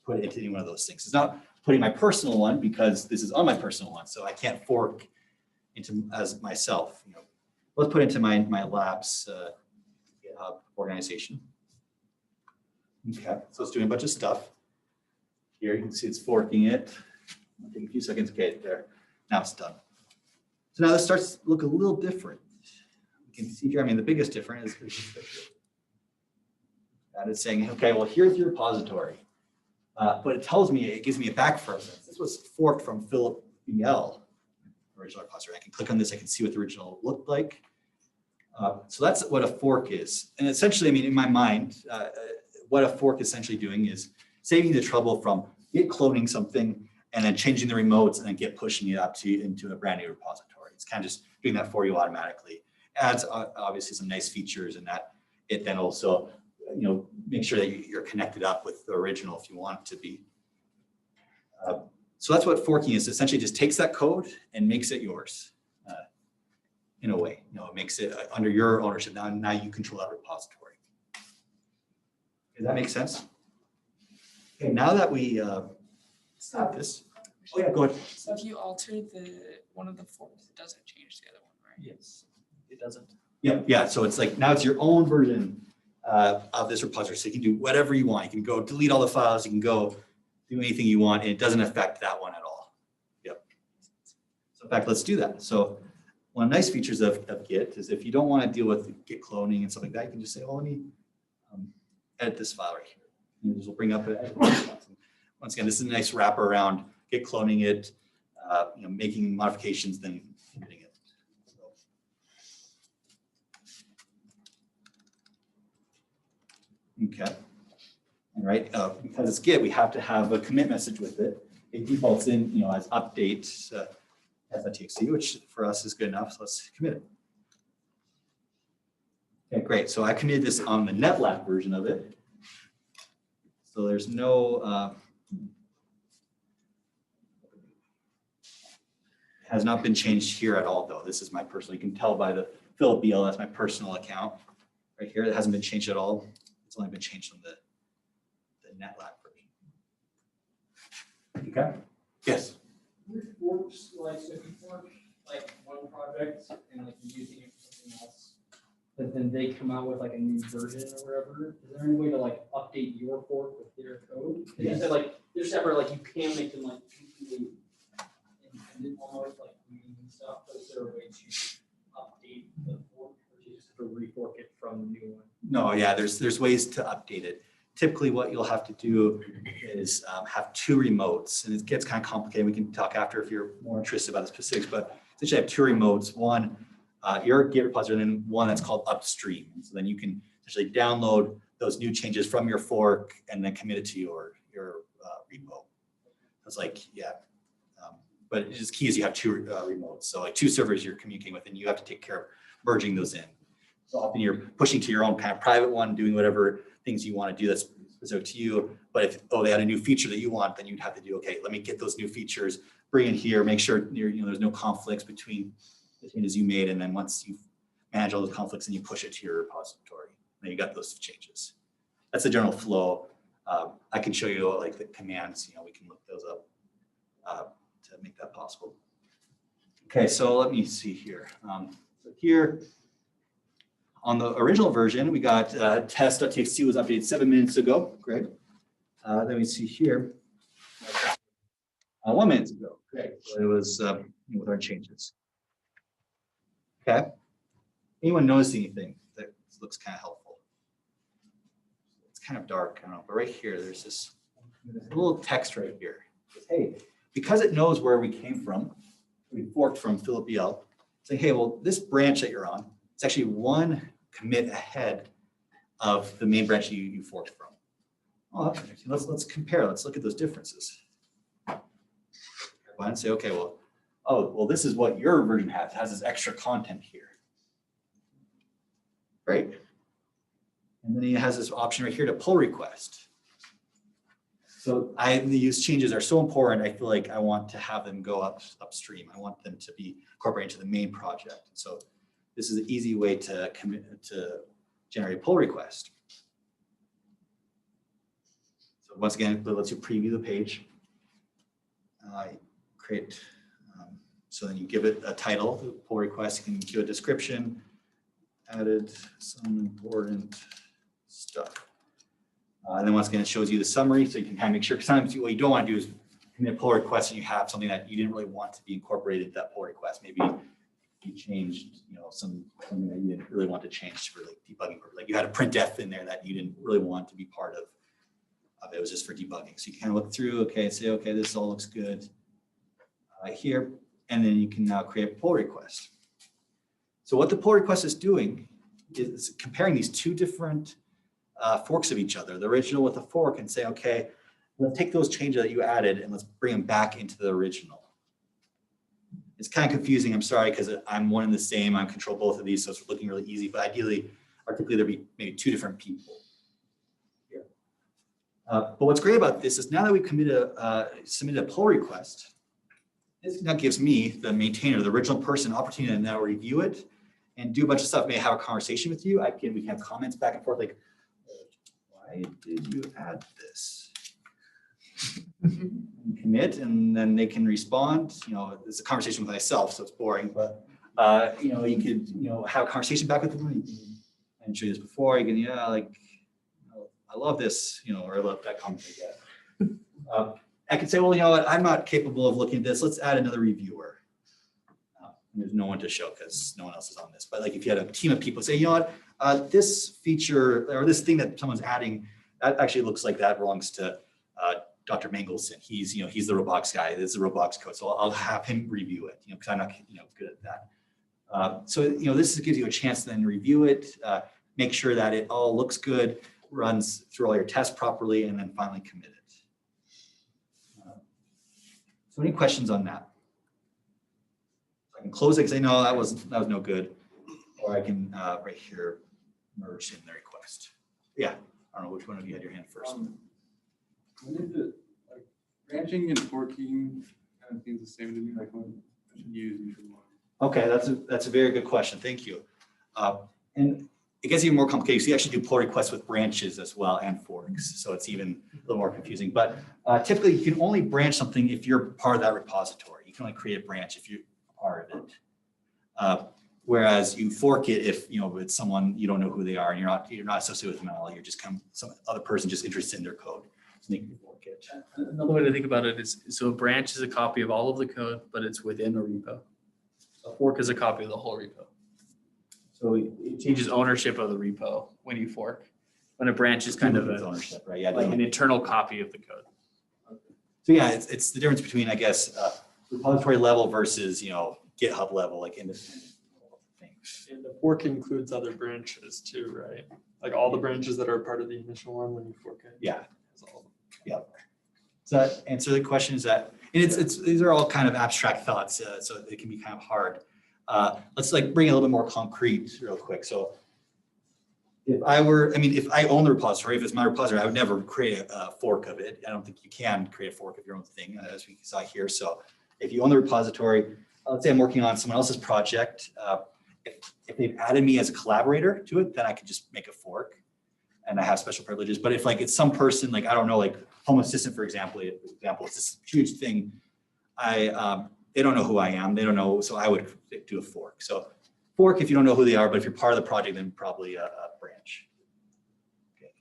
put it into any one of those things. It's not putting my personal one because this is on my personal one, so I can't fork into as myself. Let's put into my labs GitHub organization. Okay, so it's doing a bunch of stuff. Here you can see it's forking it. It'll take a few seconds. Okay, there. Now it's done. So now this starts to look a little different. You can see here, the biggest difference is this picture. And it's saying, okay, well, here's your repository. But it gives me a back for it. This was forked from Philip BL, original repository. I can click on this, I can see what the original looked like. So that's what a fork is. And essentially, in my mind, what a fork is essentially doing is saving the trouble from Git cloning something and then changing the remotes and then Git pushing it up into a brand new repository. It's kind of just doing that for you automatically. Adds obviously some nice features in that it then also, make sure that you're connected up with the original if you want it to be. So that's what forking is. It essentially just takes that code and makes it yours in a way. It makes it under your ownership. Now you control that repository. Does that make sense? Okay, now that we have this. Oh yeah, go ahead. So if you alter one of the forks, it doesn't change the other one, right? Yes, it doesn't. Yeah. So it's like now it's your own version of this repository. So you can do whatever you want. You can go delete all the files. You can go do anything you want, and it doesn't affect that one at all. Yep. So in fact, let's do that. So one of the nice features of Git is if you don't want to deal with Git cloning and stuff like that, you can just say, oh, let me edit this file right here. And this will bring up an edit response. Once again, this is a nice wrap around Git cloning it, making modifications, then committing it. Okay. All right. Because it's Git, we have to have a commit message with it. It defaults in, as update f.txt, which for us is good enough. So let's commit it. Okay, great. So I committed this on the NetLab version of it. So there's no, has not been changed here at all, though. This is my personal, you can tell by the Philip BL, that's my personal account right here. It hasn't been changed at all. It's only been changed on the NetLab version. Okay. Yes. Which forks, so if you fork one project and you're using it for something else, but then they come out with a new version or whatever, is there any way to update your fork with their code? Yes. You said they're separate, you can make them completely independent almost, reading and stuff, but is there a way to update the fork or do you just have to refork it from the new one? No, yeah, there's ways to update it. Typically what you'll have to do is have two remotes, and it gets kind of complicated. We can talk after if you're more interested about the specifics, but essentially have two remotes, one your Git repository and then one that's called upstream. And so then you can essentially download those new changes from your fork and then commit it to your repo. It's but it's just key is you have two remotes. So two servers you're communicating with, and you have to take care of merging those in. So often you're pushing to your own kind of private one, doing whatever things you want to do that's specific to you. But if, oh, they had a new feature that you want, then you'd have to do, okay, let me get those new features, bring it here, make sure there's no conflicts between the changes you made. And then once you've managed all those conflicts, and you push it to your repository, then you got those changes. That's the general flow. I can show you like the commands, we can look those up to make that possible. Okay, so let me see here. So here on the original version, we got test.txt was updated 7 minutes ago. Great. Then we see here 1 minute ago. Great. So it was with our changes. Okay. Anyone notice anything that looks kind of helpful? It's kind of dark, I don't know, but right here, there's this little text right here. It says, hey, because it knows where we came from, we forked from Philip EL, saying, hey, well, this branch that you're on, it's actually one commit ahead of the main branch you forked from. Oh, that's interesting. Let's compare. Let's look at those differences. And say, okay, well, oh, well, this is what your version has. It has this extra content here. Great. And then he has this option right here to pull request. So these changes are so important. I feel like I want to have them go upstream. I want them to be incorporated into the main project. So this is an easy way to generate a pull request. So once again, it lets you preview the page. Create, so then you give it a title, the pull request, you can give a description, added some important stuff. And then once again, it shows you the summary, so you can kind of make sure, because sometimes what you don't want to do is commit a pull request and you have something that you didn't really want to be incorporated into that pull request. Maybe you changed, something that you didn't really want to change for like debugging purposes. Like you had a printf in there that you didn't really want to be part of. It was just for debugging. So you kind of look through, okay, say, okay, this all looks good here, and then you can now create a pull request. So what the pull request is doing is comparing these two different forks of each other, the original with the fork, and say, okay, let's take those changes that you added and let's bring them back into the original. It's kind of confusing, I'm sorry, because I'm one and the same. I control both of these, so it's looking really easy, but ideally, articulately, there'd be maybe two different people here. But what's great about this is now that we've submitted a pull request, this now gives me, the maintainer, the original person, an opportunity to now review it and do a bunch of stuff, may have a conversation with you. We can have comments back and forth like, why did you add this? And commit, and then they can respond. It's a conversation with myself, so it's boring, but you could, have a conversation back with them. And show you this before, you can, I love this, or I love that comment again. I could say, well, you know what, I'm not capable of looking at this. Let's add another reviewer. There's no one to show because no one else is on this. But like if you had a team of people say, you know what, this feature or this thing that someone's adding, that actually looks like that belongs to Dr. Mangelson. He's the Roblox guy. This is the Roblox code. So I'll have him review it, because I'm not good at that. So this gives you a chance to then review it, make sure that it all looks good, runs through all your tests properly, and then finally commit it. So any questions on that? I can close it because I know that was no good, or I can right here merge in the request. Yeah, I don't know which one of you had your hand first. Branching and forking kind of seems the same to me, like what I should use usually. Okay, that's a very good question. Thank you. And it gets even more complicated. So you actually do pull requests with branches as well and forks. So it's even a little more confusing. But typically you can only branch something if you're part of that repository. You can only create a branch if you're part of it. Whereas you fork it if it's someone you don't know who they are and you're not associated with them at all. You're just some other person just interested in their code. So they can fork it. Another way to think about it is, so a branch is a copy of all of the code, but it's within a repo. A fork is a copy of the whole repo. So it changes ownership of the repo when you fork. When a branch is kind of ownership, right? Yeah, like an internal copy of the code. So yeah, it's the difference between, I guess, repository level versus GitHub level, like independent things. And the fork includes other branches too, right? Like all the branches that are part of the initial one when you fork it. Yeah. Yeah. Does that answer the question? Is that, and these are all kind of abstract thoughts, so it can be kind of hard. Let's bring it a little bit more concrete real quick. So if I were, I mean, if I own the repository, if it's my repository, I would never create a fork of it. I don't think you can create a fork of your own thing, as we saw here. So if you own the repository, let's say I'm working on someone else's project. If they've added me as a collaborator to it, then I could just make a fork and I have special privileges. But if like it's some person, like, I don't know, like Home Assistant, for example, it's this huge thing. They don't know who I am. They don't know. So I would do a fork. So fork if you don't know who they are, but if you're part of the project, then probably a branch. Okay.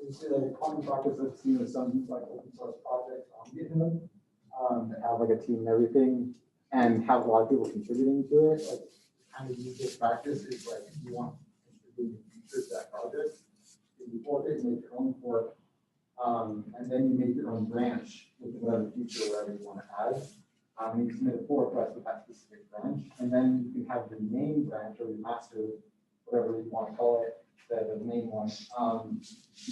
You see like a common practice I've seen with some like open source projects on GitHub, that have like a team and everything and have a lot of people contributing to it. Like kind of use this practice is like if you want to contribute features to that project, you fork it, make your own fork, and then you make your own branch with whatever feature, whatever you want to add. You submit a pull request with that specific branch, and then you can have the main branch or the master, whatever you want to call it, the main one.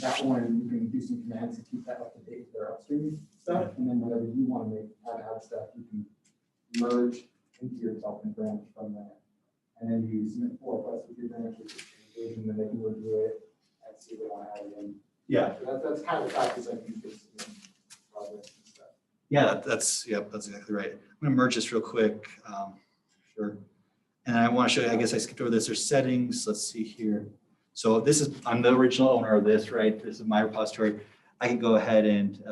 That one, you can do some commands to keep that up to date with their upstream stuff, and then whatever you want to make, add stuff, you can merge into your development branch from there. And then you submit pull requests with your branch, with your changes, and then they can review it and see if they want to add it in. Yeah. So that's kind of the practice I think is projects and stuff. Yeah, that's exactly right. I'm gonna merge this real quick. Sure. And I want to show you, I guess I skipped over this. There's settings. Let's see here. So this is, I'm the original owner of this, right? This is my repository. I can go ahead and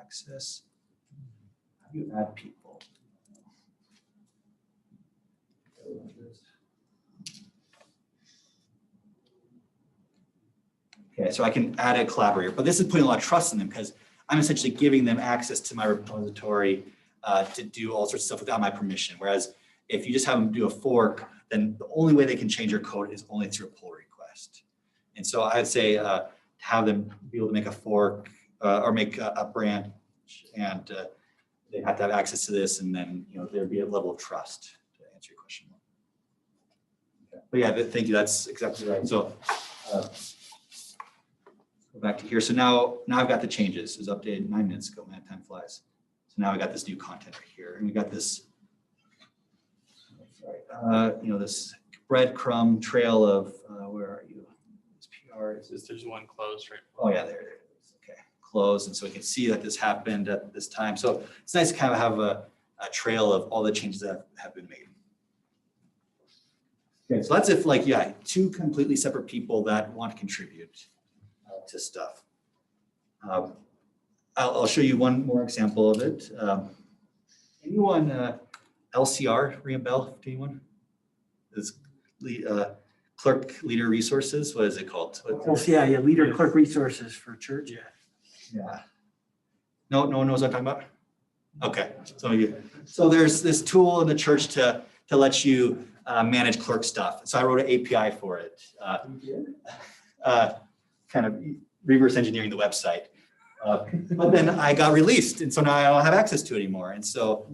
access. How do you add people? Okay, so I can add a collaborator, but this is putting a lot of trust in them because I'm essentially giving them access to my repository to do all sorts of stuff without my permission. Whereas if you just have them do a fork, then the only way they can change your code is only through a pull request. And so I'd say have them be able to make a fork or make a branch, and they have to have access to this, and then there'd be a level of trust to answer your question. Okay. But yeah, thank you. That's exactly right. So. Go back to here. So now I've got the changes. It was updated 9 minutes ago. Man, time flies. So now I got this new content right here, and we got this. Sorry, this breadcrumb trail of where are you? This PR. There's one closed right. Oh yeah, there it is. Okay, closed, and so we can see that this happened at this time. So it's nice to kind of have a trail of all the changes that have been made. Okay, so that's if two completely separate people that want to contribute to stuff. I'll show you one more example of it. Anyone LCR ring a bell to anyone? It's clerk leader resources. What is it called? Yeah, leader clerk resources for church. Yeah. No one knows what I'm talking about? Okay, some of you. So there's this tool in the church to let you manage clerk stuff. So I wrote an API for it. Kind of reverse engineering the website. But then I got released, and so now I don't have access to it anymore. And so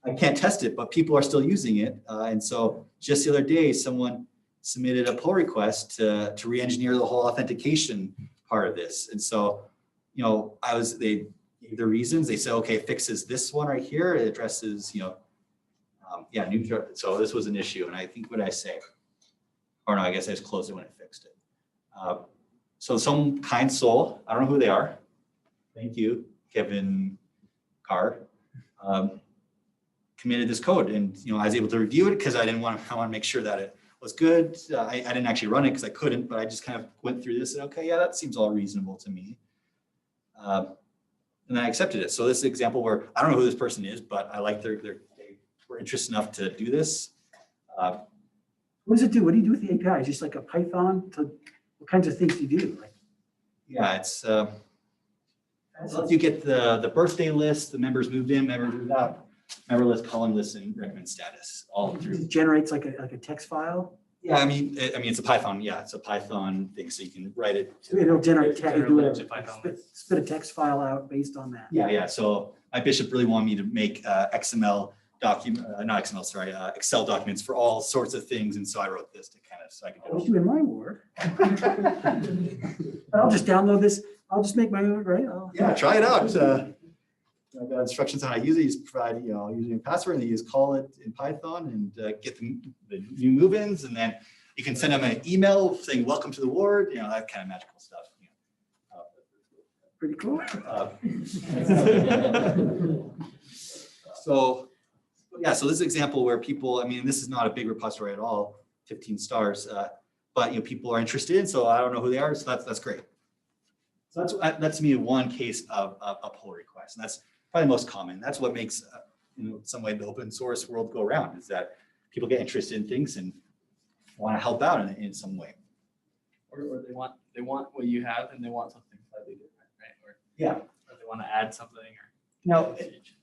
I can't test it, but people are still using it. And so just the other day, someone submitted a pull request to re-engineer the whole authentication part of this. And so, they gave their reasons. They said, okay, it fixes this one right here. It addresses, so this was an issue. And I think what did I say? Or no, I guess I just closed it when it fixed it. So some kind soul, I don't know who they are. Thank you, Kevin Carr, committed this code, and I was able to review it because I want to make sure that it was good. I didn't actually run it because I couldn't, but I just kind of went through this and okay, yeah, that seems all reasonable to me. And I accepted it. So this is an example where I don't know who this person is, but I like they were interested enough to do this. What does it do? What do you do with the API? Is it just like a Python? What kinds of things do you do? Yeah, it's lets you get the birthday list, the members moved in, members moved out, member list, column list, and recommend status all through. It generates like a text file? Yeah, I mean, it's a Python. Yeah, it's a Python thing, so you can write it. It'll generate text. Python. Spit a text file out based on that. Yeah. So my bishop really wanted me to make XML document, not XML, sorry, Excel documents for all sorts of things, and so I wrote this to kind of so I could I was doing my work. I'll just download this. I'll just make my own, right? Yeah, try it out. I've got instructions on how to use it. You just provide, username and password, and you just call it in Python and get the new move-ins, and then You can send them an email saying, welcome to the ward, you know, that kind of magical stuff. You know. Pretty cool. So, yeah, so this is an example where people, I mean, this is not a big repository at all, 15 stars, but, you know, people are interested, so I don't know who they are, so that's great. So that's to me one case of a pull request, and that's probably the most common. That's what makes, you know, some way the open source world go around, is that people get interested in things and want to help out in some way. Or they want what you have and they want something slightly different, right? Or, Yeah. or they want to add something or. Now,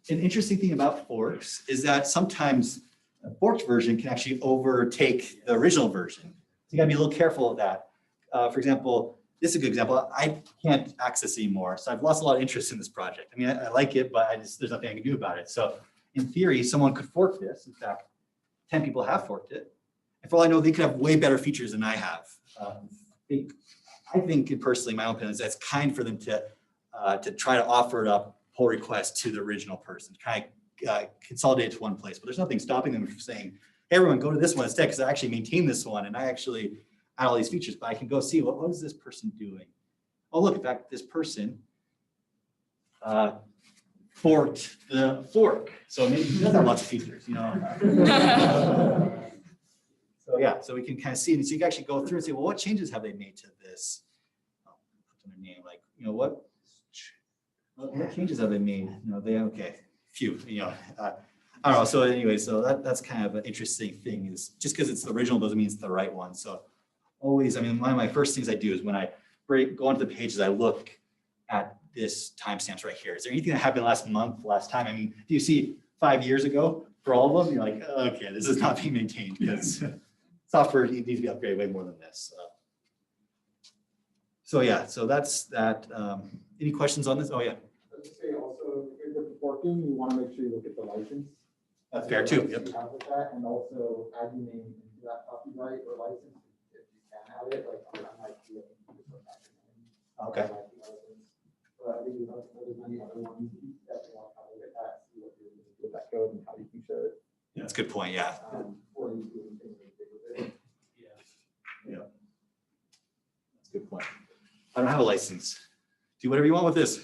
an interesting thing about forks is that sometimes a forked version can actually overtake the original version. So you gotta be a little careful of that. For example, this is a good example. I can't access it anymore, so I've lost a lot of interest in this project. I mean, I like it, but there's nothing I can do about it. So in theory, someone could fork this. In fact, 10 people have forked it. And for all I know, they could have way better features than I have. I think personally, my own opinion is that's kind for them to try to offer it up pull request to the original person, kind of consolidate to one place. But there's nothing stopping them from saying, hey, everyone, go to this one instead, because I actually maintain this one and I actually add all these features. But I can go see what is this person doing? Oh, look, in fact, this person forked the fork. So maybe he does have lots of features, you know. So yeah, so we can kind of see, and so you can actually go through and say, well, what changes have they made to this? Put their name, like, you know, what changes have they made? You know, okay, few, you know, I don't know. So anyway, so that's kind of an interesting thing, is just because it's the original doesn't mean it's the right one. So always, I mean, one of my first things I do is when I go onto the pages, I look at this timestamps right here. Is there anything that happened last month, last time? I mean, do you see 5 years ago for all of them? You're like, okay, this is not being maintained because software needs to be upgraded way more than this. So yeah, so that's that. Any questions on this? Oh yeah. I would say also, if you're forking, you want to make sure you look at the license. That's fair too. You Yep. have with that, and also add your name into that copyright or license if you can have it. Like I might be able to put that in. Okay. But I think there's many other ones that you want to look at that, see what you're doing with that code and how you can show it. That's a good point. Yeah. Or you do things like big with it. Yeah. That's a good point. I don't have a license. Do whatever you want with this.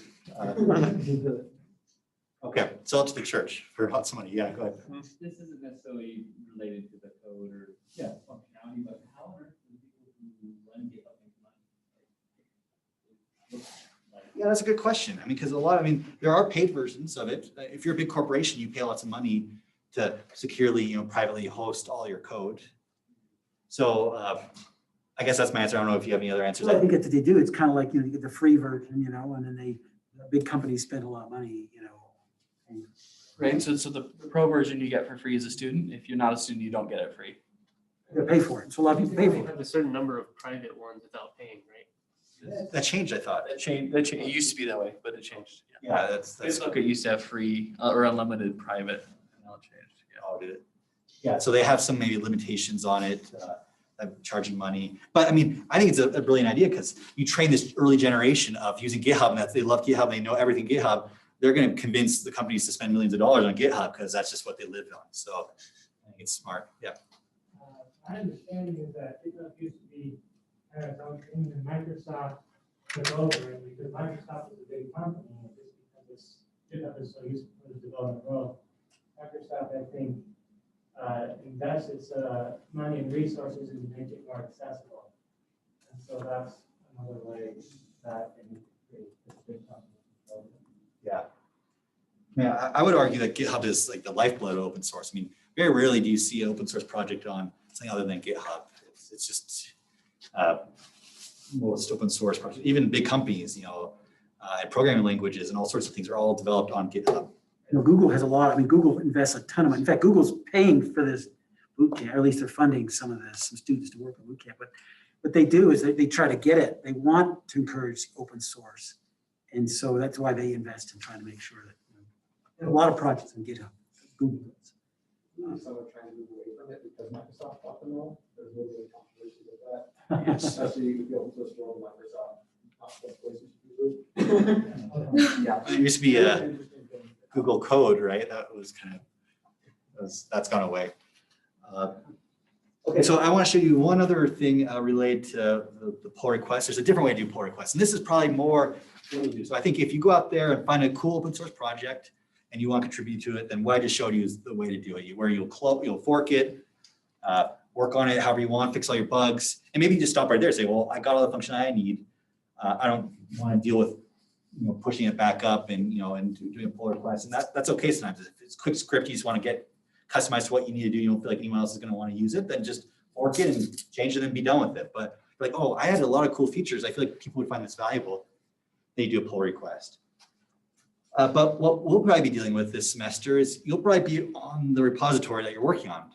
Okay, sell it to the church for lots of money. Yeah, go ahead. This isn't necessarily related to the code or functionality, but how are the people who run GitHub make money? Yeah, that's a good question. I mean, because there are paid versions of it. If you're a big corporation, you pay lots of money to securely, you know, privately host all your code. So I guess that's my answer. I don't know if you have any other answers. I think that they do. It's kind of like, you know, you get the free version, you know, and then the big companies spend a lot of money, you know. And Right, so the pro version you get for free as a student. If you're not a student, you don't get it free. they pay for it. So a lot of people pay They for it. have a certain number of private ones without paying, right? That changed, I thought. That changed. It used to be that way, but it changed. Yeah. Yeah, that's Facebook, it used to have free or unlimited private. And now it changed. Yeah. Oh, did it? Yeah, so they have some maybe limitations on it, charging money. But I mean, I think it's a brilliant idea because you train this early generation of using GitHub, and they love GitHub, they know everything GitHub. They're going to convince the companies to spend millions of dollars on GitHub because that's just what they live on. So I think it's smart. Yeah. My understanding is that GitHub used to be kind of its own thing, and Microsoft took over it because Microsoft is a big company, and just because GitHub is so useful for the development world, Microsoft, I think, invests its money and resources and make it more accessible. And so that's another way that can create this big company. Yeah. Yeah, I would argue that GitHub is like the lifeblood of open source. I mean, very rarely do you see an open source project on something other than GitHub. It's just most open source projects, even big companies, you know, and programming languages and all sorts of things are all developed on GitHub. You know, Google has a lot. I mean, Google invests a ton of money. In fact, Google's paying for this boot camp, or at least they're funding some of this, some students to work on boot camp. But what they do is they try to get it. They want to encourage open source. And so that's why they invest in trying to make sure that, you know, there are a lot of projects on GitHub. Google does. Some are trying to move away from it because Microsoft bought them all. There's a little bit of controversy with that. Especially with the open source world, Microsoft. Yeah, there used to be a Google Code, right? That was kind of, that's gone away. Okay, so I want to show you one other thing related to the pull request. There's a different way to do pull requests, and this is probably more what you do. So I think if you go out there and find a cool open source project and you want to contribute to it, then what I just showed you is the way to do it. Where you'll fork it, work on it however you want, fix all your bugs, and maybe you just stop right there and say, well, I got all the functionality I need. I don't want to deal with pushing it back up and and doing a pull request, and that's okay sometimes. If it's a quick script you just want to get customized to what you need to do, you don't feel like anyone else is going to want to use it, then just fork it and change it and be done with it. But like, oh, I had a lot of cool features, I feel like people would find this valuable, they do a pull request. But what we'll probably be dealing with this semester is you'll probably be on the repository that you're working on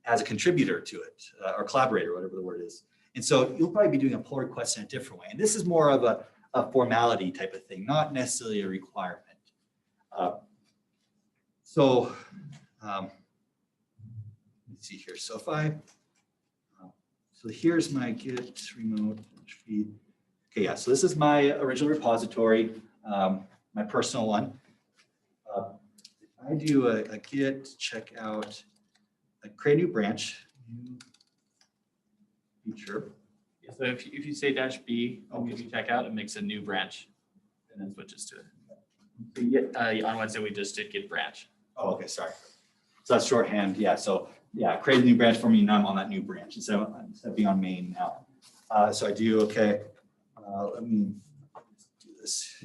as a contributor to it or collaborator, whatever the word is. And so you'll probably be doing a pull request in a different way. And this is more of a formality type of thing, not necessarily a requirement. Let's see here. So if so here's my Git remote feed. Okay, yeah, so this is my original repository, my personal one. If I do a Git checkout, create a new branch, new feature. So if you say -B, if you check out, it makes a new branch and then switches to it. On Wednesday, we just did git branch. Oh, okay, sorry. So that's shorthand, yeah. So yeah, create a new branch for me, now I'm on that new branch instead of being on main now. So I do, okay, let me do this.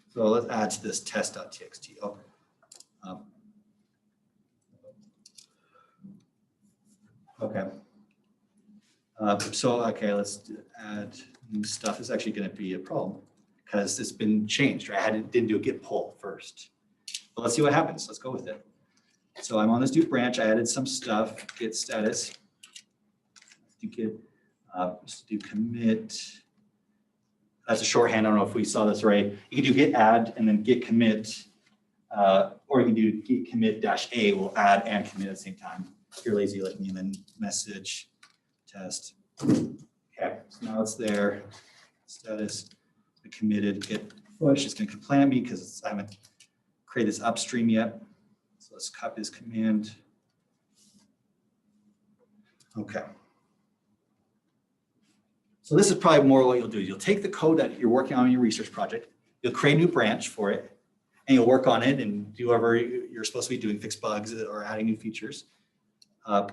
So let's add to this test.txt. Oh, okay. Okay, let's add new stuff. It's actually going to be a problem because it's been changed, right? I didn't do a git pull first. But let's see what happens. Let's go with it. So I'm on this new branch. I added some stuff, git status. Let's do git, let's do commit. That's a shorthand. I don't know if we saw this right. You can do git add and then git commit, or you can do git commit -A will add and commit at the same time. If you're lazy like me, and then message test. Okay, so now it's there. Status committed, git push. It's going to complain at me because I haven't created this upstream yet. So let's copy this command. Okay. So this is probably more what you'll do. You'll take the code that you're working on in your research project, you'll create a new branch for it, and you'll work on it and do whatever you're supposed to be doing, fix bugs or adding new features. And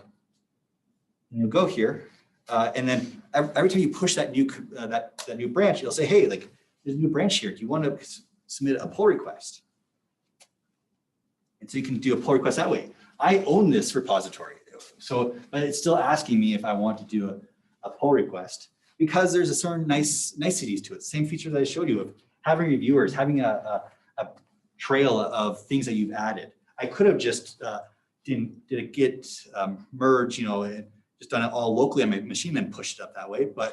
you'll go here, and then every time you push that new that new branch, you'll say, hey, like there's a new branch here. Do you want to submit a pull request? And so you can do a pull request that way. I own this repository, so but it's still asking me if I want to do a pull request because there's a certain niceties to it. Same feature that I showed you of having reviewers, having a trail of things that you've added. I could have just did a git merge, and just done it all locally on my machine, then pushed it up that way. But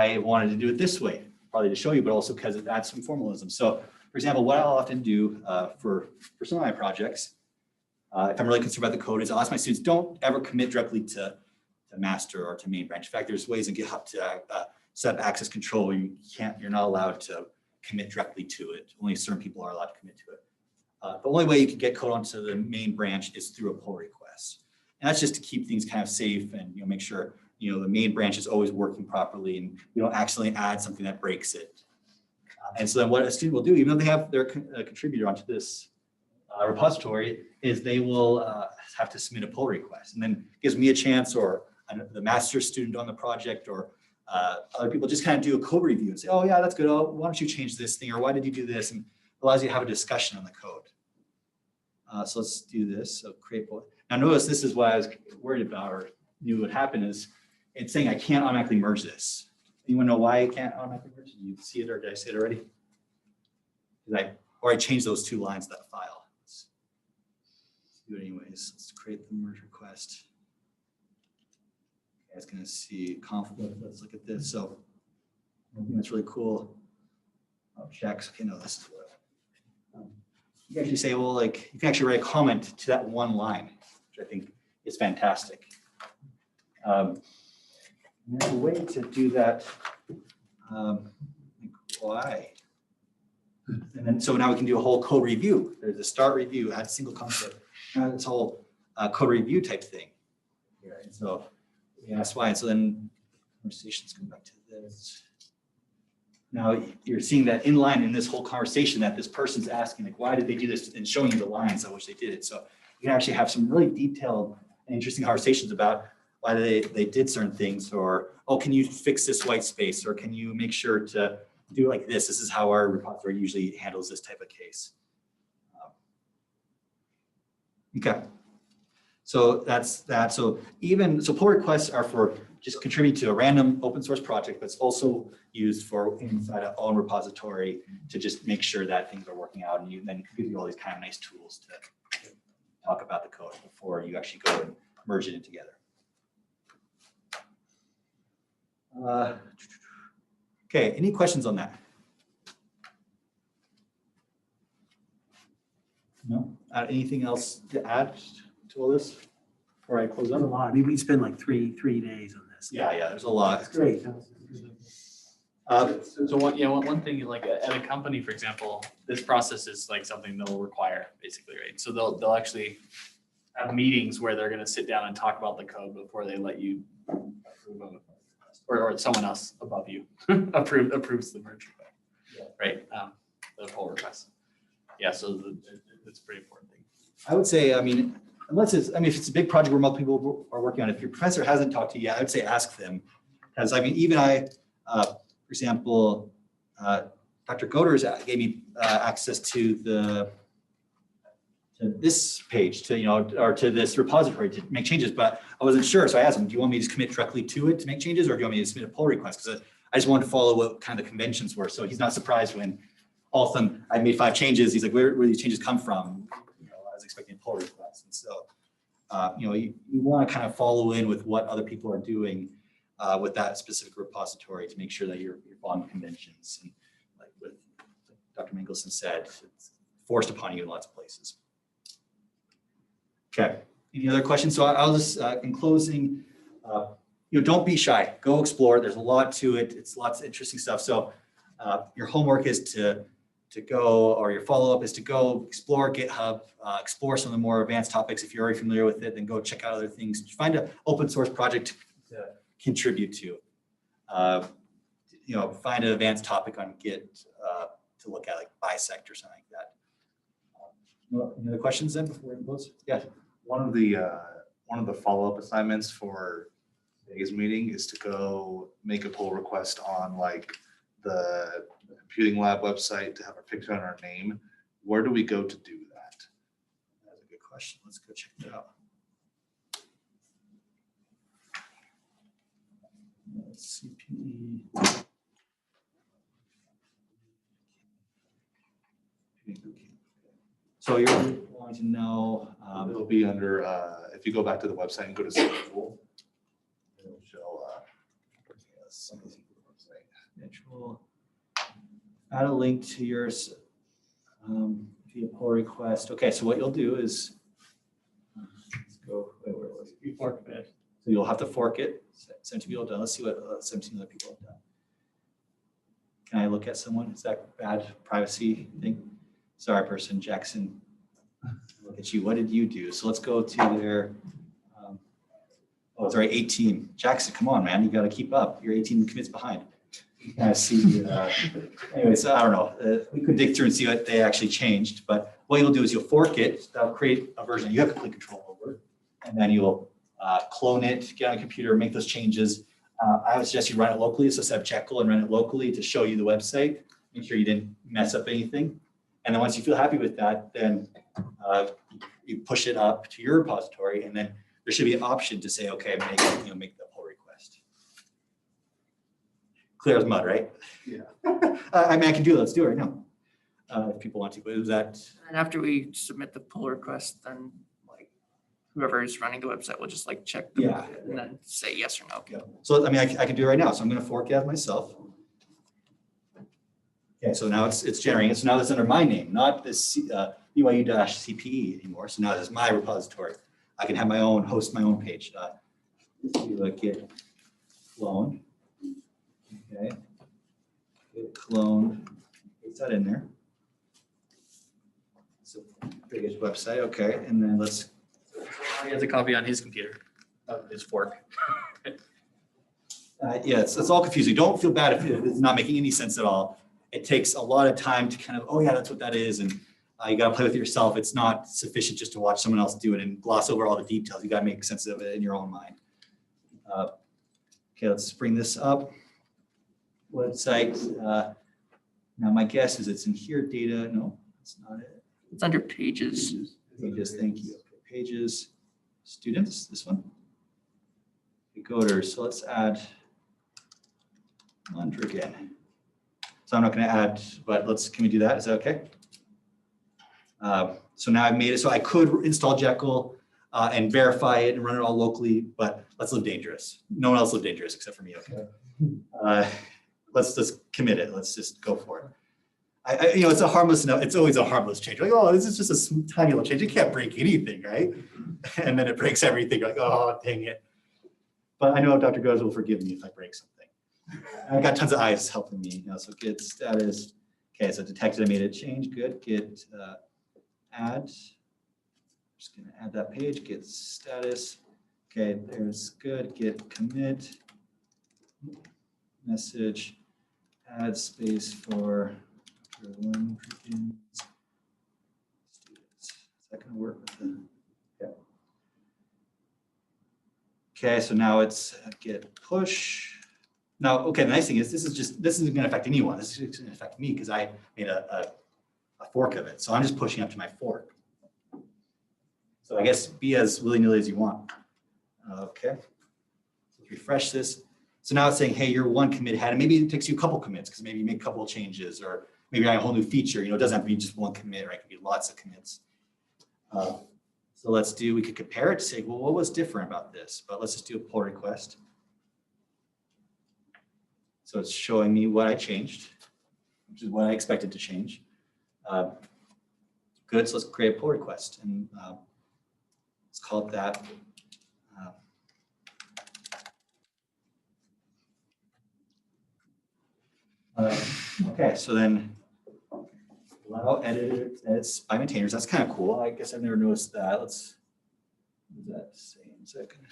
I wanted to do it this way, probably to show you, but also because it adds some formalism. So, for example, what I'll often do for some of my projects, if I'm really concerned about the code, is I'll ask my students, don't ever commit directly to master or to main branch. In fact, there's ways in GitHub to set up access control where you're not allowed to commit directly to it. Only certain people are allowed to commit to it. The only way you can get code onto the main branch is through a pull request. And that's just to keep things kind of safe and make sure the main branch is always working properly and you don't accidentally add something that breaks it. And so then what a student will do, even though they have their contributor onto this repository, is they will have to submit a pull request, and then gives me a chance, or the master student on the project, or other people just kind of do a code review and say, oh yeah, that's good. Oh, why don't you change this thing, or why did you do this? And allows you to have a discussion on the code. So let's do this. So create pull. Now notice this is what I was worried about or knew would happen is it's saying I can't automatically merge this. Anyone know why I can't automatically merge? Did you see it or did I say it already? Or I changed those two lines of that file. Let's do it anyways. Let's create the merge request. Okay, it's going to see conflict. Let's look at this. So I think that's really cool. Oh, checks. Okay, no, this is what. You can actually say, well, like you can actually write a comment to that one line, which I think is fantastic. And there's a way to do that. Why? And then, so now we can do a whole code review. There's a start review, add single concept, this whole code review type thing. Here. And so, yeah, that's why. And so then conversations come back to this. Now you're seeing that in line in this whole conversation that this person's asking, like, why did they do this, and showing you the lines on which they did it. So you can actually have some really detailed and interesting conversations about why they did certain things, or, oh, can you fix this white space, or can you make sure to do it like this? This is how our repository usually handles this type of case. Okay. So that's that. So pull requests are for just contributing to a random open source project, but it's also used for inside our own repository to just make sure that things are working out, and then give you all these kind of nice tools to talk about the code before you actually go and merge it in together. Okay, any questions on that? No? Anything else to add to all this before I close There's a up? lot. I mean, we spend like three days on this. Yeah, there's a lot. It's great. So one thing, like at a company, for example, this process is like something they'll require basically, right? So they'll actually have meetings where they're gonna sit down and talk about the code before they let you approve of it. Or someone else above you approves the merge request, right? The pull request. Yeah, so it's a pretty important thing. I would say, I mean, if it's a big project where multiple people are working on it, if your professor hasn't talked to you yet, I would say ask them. Because I mean, even for example, Dr. Goders gave me access to this page, or to this repository to make changes, but I wasn't sure. So I asked him, do you want me to just commit directly to it to make changes, or do you want me to submit a pull request? Because I just wanted to follow what kind of conventions were. So he's not surprised when all of a sudden I made 5 changes. He's like, where do these changes come from? I was expecting a pull request. And so, you want to kind of follow in with what other people are doing with that specific repository to make sure that you're following conventions. And like what Dr. Mingleson said, it's forced upon you in lots of places. Okay, any other questions? So I'll just, in closing, don't be shy, go explore. There's a lot to it. It's lots of interesting stuff. So your homework is to go, or your follow-up is to go explore GitHub, explore some of the more advanced topics. If you're already familiar with it, then go check out other things. Find an open source project to contribute to. Find an advanced topic on Git to look at, like bisect or something like that. Any other questions then before we close? Yeah. One of the follow-up assignments for today's meeting is to go make a pull request on like the computing lab website to have our picture and our name. Where do we go to do that? That's a good question. Let's go check it out. CPE. So you're going to know. It'll be under, if you go back to the website and go to schedule, it'll show some of the website. Schedule. Add a link to yours via pull request. Okay, so what you'll do is let's go. Wait, where was it? You fork it. So you'll have to fork it. 17 people have done. Let's see what 17 other people have done. Can I look at someone? Is that bad privacy thing? Sorry, person Jackson. Look at you. What did you do? So let's go to their. Oh, sorry, 18. Jackson, come on, man. You got to keep up. You're 18 commits behind. You kind of see. Anyway, so I don't know. We could dig through and see what they actually changed. But what you'll do is you'll fork it. That'll create a version you have complete control over, and then you'll clone it, get on a computer, make those changes. I would suggest you run it locally. So set up Jekyll and run it locally to show you the website. Make sure you didn't mess up anything. And then once you feel happy with that, then you push it up to your repository, and then there should be an option to say, okay, make the pull request. Clear as mud, right? Yeah. I mean, I can do it. Let's do it right now. If people want to, but is that? And after we submit the pull request, then like whoever is running the website will just like check them Yeah. and then say yes or no. Yeah. So I mean, I can do it right now. So I'm going to fork it as myself. Okay, so now it's generating it. So now it's under my name, not this BYU-CPE anymore. So now it's my repository. I can have my own, host my own page. Let's do a git clone. Okay. Git clone. Paste that in there. It's a big website, okay, and then let's, He has a copy on his computer of his fork. yeah, it's all confusing. Don't feel bad if it's not making any sense at all. It takes a lot of time to kind of, oh yeah, that's what that is, and you gotta play with it yourself. It's not sufficient just to watch someone else do it and gloss over all the details. You gotta make sense of it in your own mind. Okay, let's bring this up. Website. Now my guess is it's in here, data. No, that's not it. It's under pages. Pages, thank you. Okay, pages, students, this one. Goders, so let's add Lundra again. So I'm not gonna add, but can we do that? Is that okay? So now I've made it, so I could install Jekyll and verify it and run it all locally, but let's live dangerous. No one else live dangerous except for me, okay? Let's just commit it. Let's just go for it. It's a harmless enough, it's always a harmless change. Like, oh, this is just a tiny little change. It can't break anything, right? And then it breaks everything. You're like, oh, dang it. But I know Dr. Goes will forgive me if I break something. I got tons of eyes helping me, so git status. Okay, so detected I made a change, good. Git add. Just gonna add that page, git status. Okay, there's good, git commit. Message, add space for one students. Is that gonna work with the, yeah. Okay, so now it's git push. Now, okay, the nice thing is this isn't gonna affect anyone. This is gonna affect me because I made a fork of it. So I'm just pushing up to my fork. So I guess be as willy-nilly as you want. Okay, let's refresh this. So now it's saying, hey, you're one commit ahead, and maybe it takes you a couple commits because maybe you make a couple of changes, or maybe I have a whole new feature. It doesn't have to be just one commit, right? It could be lots of commits. So we could compare it to say, well, what was different about this? But let's just do a pull request. So it's showing me what I changed, which is what I expected to change. Good, so let's create a pull request, and let's call it that. Okay, so then allow edits by maintainers. That's kind of cool. I guess I've never noticed that. What does that say in a second?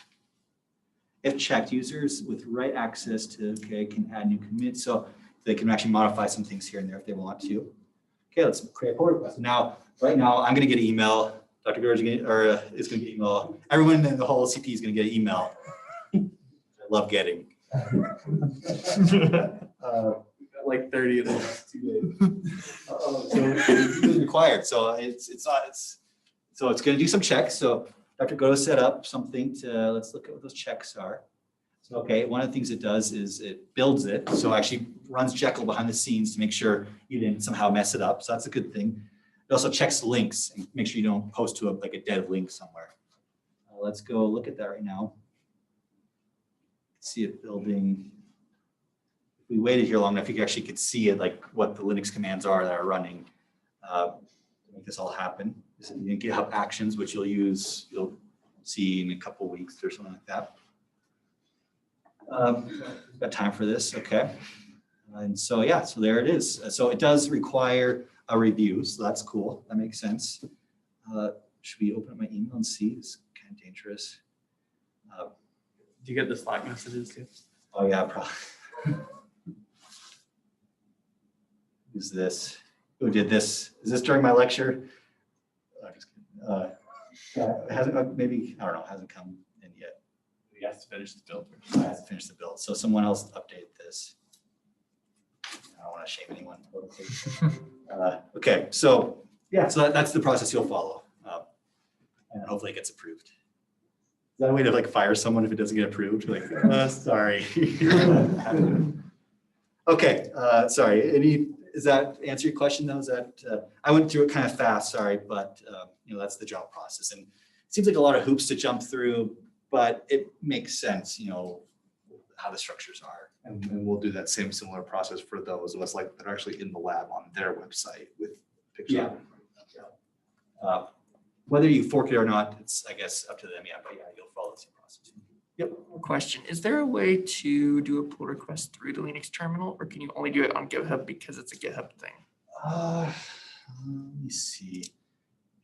If checked, users with right access to can add new commits, so they can actually modify some things here and there if they want to. Okay, let's create a pull request. Now, right now, I'm going to get an email. Dr. Gurj is going to get email. Everyone in the whole CP is going to get an email. I love getting. Like 30 of the next 2 days. So it's required. So so it's going to do some checks. So Dr. Go set up something to, let's look at what those checks are. So, okay, one of the things it does is it builds it. So actually runs Jekyll behind the scenes to make sure you didn't somehow mess it up. So that's a good thing. It also checks links and make sure you don't post to a dead link somewhere. Let's go look at that right now. See it building. If we waited here long enough, you actually could see it, like what the Linux commands are that are running to make this all happen. This is GitHub Actions, which you'll see in a couple of weeks or something like that. Got time for this, okay. And so, yeah, so there it is. So it does require a review, so that's cool. That makes sense. Should we open up my email and see? It's kind of dangerous. Do you get the Slack messages too? Oh yeah, probably. Who's this? Who did this? Is this during my lecture? It hasn't, maybe, I don't know, hasn't come in yet. He has to finish the build. I have to finish the build. So someone else update this. I don't want to shame anyone. Okay, so yeah, so that's the process you'll follow. And hopefully it gets approved. Is that a way to like fire someone if it doesn't get approved? Like, sorry. Okay, sorry. Does that answer your question though? Is that, I went through it kind of fast, sorry, but that's the job process. And it seems like a lot of hoops to jump through, but it makes sense, how the structures are. And we'll do that similar process for those of us that are actually in the lab on their website with pictures. Yeah. Whether you fork it or not, it's, I guess, up to them. Yeah, but yeah, you'll follow the same process. Yep. Question, is there a way to do a pull request through the Linux terminal, or can you only do it on GitHub because it's a GitHub thing? Let me see.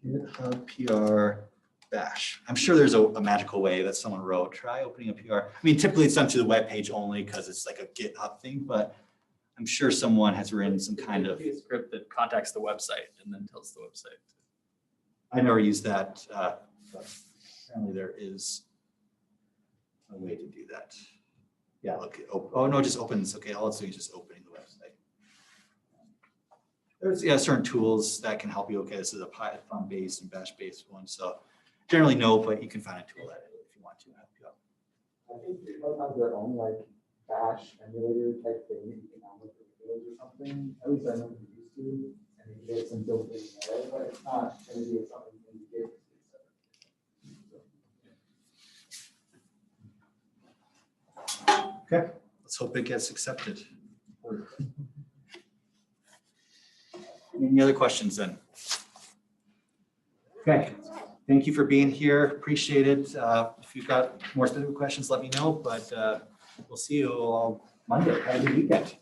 GitHub PR bash. I'm sure there's a magical way that someone wrote, try opening a PR. I mean, typically it's done to the web page only because it's like a GitHub thing, but I'm sure someone has written some kind of, Be a script that contacts the website and then tells the website. I never used that. But apparently there is a way to do that. Yeah, look, oh no, it just opens. Okay, all it's doing is just opening the website. There's certain tools that can help you. Okay, this is a Python-based and Bash-based one. So generally no, but you can find a tool that if you want to help you out. I think GitHub has their own like bash emulator type thing that you can download for Windows or something. At least I know we used to, and they get some built in there, but it's not going to be something you can get. Okay, let's hope it gets accepted. Any other questions then? Okay, thank you for being here. Appreciate it. If you've got more specific questions, let me know, but we'll see you all Monday. Have a good weekend.